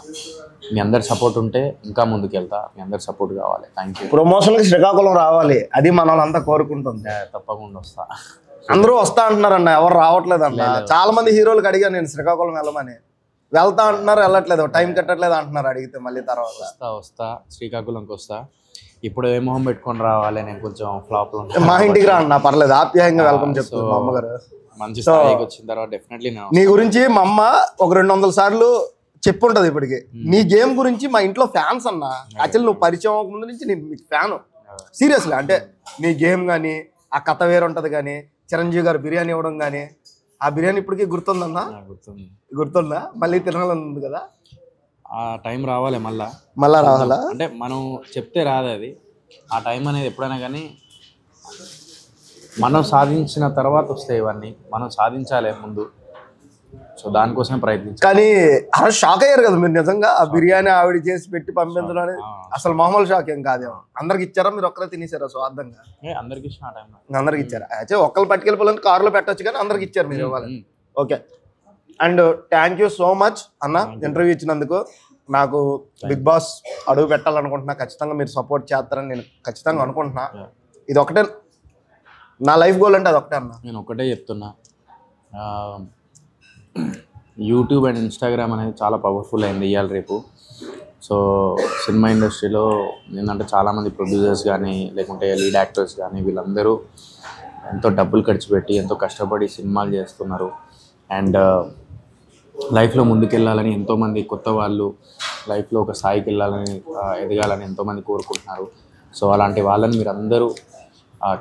మీ అందరి సపోర్ట్ ఉంటే ఇంకా ముందుకు వెళ్తా. మీ అందరి సపోర్ట్ కావాలి. Thank you. ప్రమోషన్కి శ్రీకాకుళం రావాలి, అది మన వాళ్ళంతా కోరుకుంటుంది. తప్పకుండా వస్తా. అందరూ వస్తా అంటున్నారన్న, ఎవరు రావట్లేదు అన్న. చాలా మంది హీరోలకు అడిగాను నేను శ్రీకాకుళం వెళ్ళమని, వెళ్తా అంటున్నారు, వెళ్ళట్లేదు, టైం కట్టట్లేదు అంటున్నారు. అడిగితే మళ్ళీ తర్వాత వస్తా శ్రీకాకుళంకి వస్తా. ఇప్పుడు ఏ మొహం పెట్టుకొని రావాలి, నేను కొంచెం ఫ్లాప్ లో. మా ఇంటికి రా అన్న, పర్లేదు, ఆప్యాయంగా వెల్కమ్ చెప్తాను మా అమ్మగారు. మంచి స్థాయికి వచ్చిన తర్వాత డెఫినెట్లీ నీ గురించి మా అమ్మ ఒక 200 సార్లు చెప్పుంటది ఇప్పటికి. నీ గేమ్ గురించి మా ఇంట్లో ఫ్యాన్స్ అన్న. యాక్చువల్లీ నువ్వు పరిచయం అవ్వక నుంచి నేను మీకు ఫ్యాను సీరియస్లీ. అంటే నీ గేమ్ కానీ ఆ కథ వేరు ఉంటుంది కానీ చిరంజీవి గారు బిర్యానీ ఇవ్వడం కానీ ఆ బిర్యానీ ఇప్పటికీ గుర్తుందన్నా? గుర్తుందా? మళ్ళీ తినాలని ఉంది కదా. ఆ టైం రావాలి మళ్ళా రావాలా? అంటే మనం చెప్తే రాదు అది. ఆ టైం అనేది ఎప్పుడైనా కానీ మనం సాధించిన తర్వాత వస్తాయి ఇవన్నీ. మనం సాధించాలి ముందు. సో దానికోసమే ప్రయత్నించాలి. కానీ అలా షాక్ అయ్యారు కదా మీరు నిజంగా. ఆ బిర్యానీ ఆవిడ చేసి పెట్టి పంపించడం అనేది అసలు మామూలు షాక్ ఏం కాదేమో. అందరికి ఇచ్చారా, మీరు ఒక్కరే తినేసారా స్వార్థంగా? అందరికి ఇచ్చిన ఆ టైంలో అందరికి ఇచ్చారా? అయితే ఒక్కరు పట్టుకెళ్ళిపోవాలని కారులో పెట్టచ్చు కానీ అందరికి ఇచ్చారు మీరు ఇవ్వాలి. Okay. And thank you so much అన్న ఇంటర్వ్యూ ఇచ్చినందుకు. నాకు బిగ్ బాస్ అడుగు పెట్టాలనుకుంటున్నా. ఖచ్చితంగా మీరు సపోర్ట్ చేస్తారని నేను ఖచ్చితంగా అనుకుంటున్నా. ఇది ఒకటే నా లైఫ్ గోల్ అంటే అదొకటే అన్న. నేను ఒకటే చెప్తున్నా, యూట్యూబ్ అండ్ ఇన్స్టాగ్రామ్ అనేది చాలా పవర్ఫుల్ అయింది ఇవాళ రేపు. సో సినిమా ఇండస్ట్రీలో ఏంటంటే చాలామంది ప్రొడ్యూసర్స్ కానీ లేకుంటే లీడ్ యాక్టర్స్ కానీ వీళ్ళందరూ ఎంతో డబ్బులు ఖర్చు పెట్టి ఎంతో కష్టపడి సినిమాలు చేస్తున్నారు. అండ్ లైఫ్లో ముందుకెళ్ళాలని ఎంతోమంది కొత్త వాళ్ళు లైఫ్లో ఒక స్థాయికి వెళ్ళాలని ఎదగాలని ఎంతోమంది కోరుకుంటున్నారు. సో అలాంటి వాళ్ళని మీరు అందరూ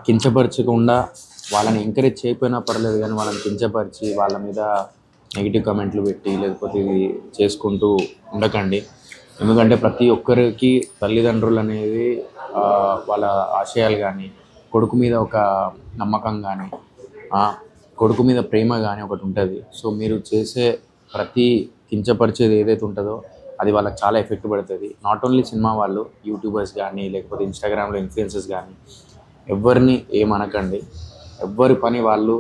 కించపరచకుండా, వాళ్ళని ఎంకరేజ్ చేయకపోయినా పర్లేదు కానీ వాళ్ళని కించపరిచి వాళ్ళ మీద నెగిటివ్ కామెంట్లు పెట్టి లేకపోతే ఇది చేసుకుంటూ ఉండకండి. ఎందుకంటే ప్రతి ఒక్కరికి తల్లిదండ్రులు అనేది వాళ్ళ ఆశయాలు కానీ కొడుకు మీద ఒక నమ్మకం కానీ కొడుకు మీద ప్రేమ కానీ ఒకటి ఉంటుంది. సో మీరు చేసే ప్రతి కించపరిచేది ఏదైతే ఉంటుందో అది వాళ్ళకి చాలా ఎఫెక్ట్ పడుతుంది. నాట్ ఓన్లీ సినిమా వాళ్ళు, యూట్యూబర్స్ కానీ లేకపోతే ఇన్స్టాగ్రామ్లో ఇన్ఫ్లుయెన్సర్స్ కానీ ఎవరిని ఏమనకండి. ఎవరి పని వాళ్ళు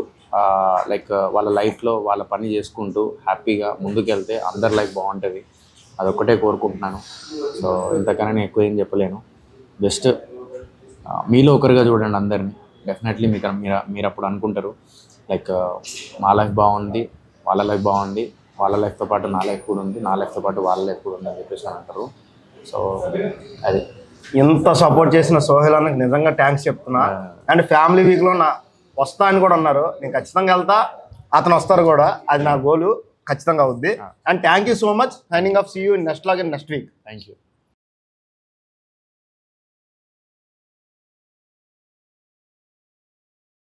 లైక్ వాళ్ళ లైఫ్లో వాళ్ళ పని చేసుకుంటూ హ్యాపీగా ముందుకెళ్తే అందరి లైఫ్ బాగుంటుంది. అదొక్కటే కోరుకుంటున్నాను. సో ఇంతకన్నా నేను ఎక్కువ ఏం చెప్పలేను. జస్ట్ మీలో ఒకరిగా చూడండి అందరినీ. డెఫినెట్లీ మీరు అప్పుడు అనుకుంటారు లైక్ మా లైఫ్ బాగుంది, వాళ్ళ లైఫ్ బాగుంది, వాళ్ళ లైఫ్తో పాటు నా లైఫ్ కూడా ఉంది, నా లైఫ్తో పాటు వాళ్ళ లైఫ్ కూడా ఉంది అని చెప్పేసి అంటారు. సో అది ఇంత సపోర్ట్ చేసిన సోహెల్ అన్నకి నిజంగా థ్యాంక్స్ చెప్తున్నా. అండ్ ఫ్యామిలీ వీక్లో వస్తా అని కూడా అన్నారు. నేను ఖచ్చితంగా వెళ్తా, అతను వస్తారు కూడా, అది నా గోలు ఖచ్చితంగా అవుద్ది. And thank you so much. Signing off, see you in next week. Thank you.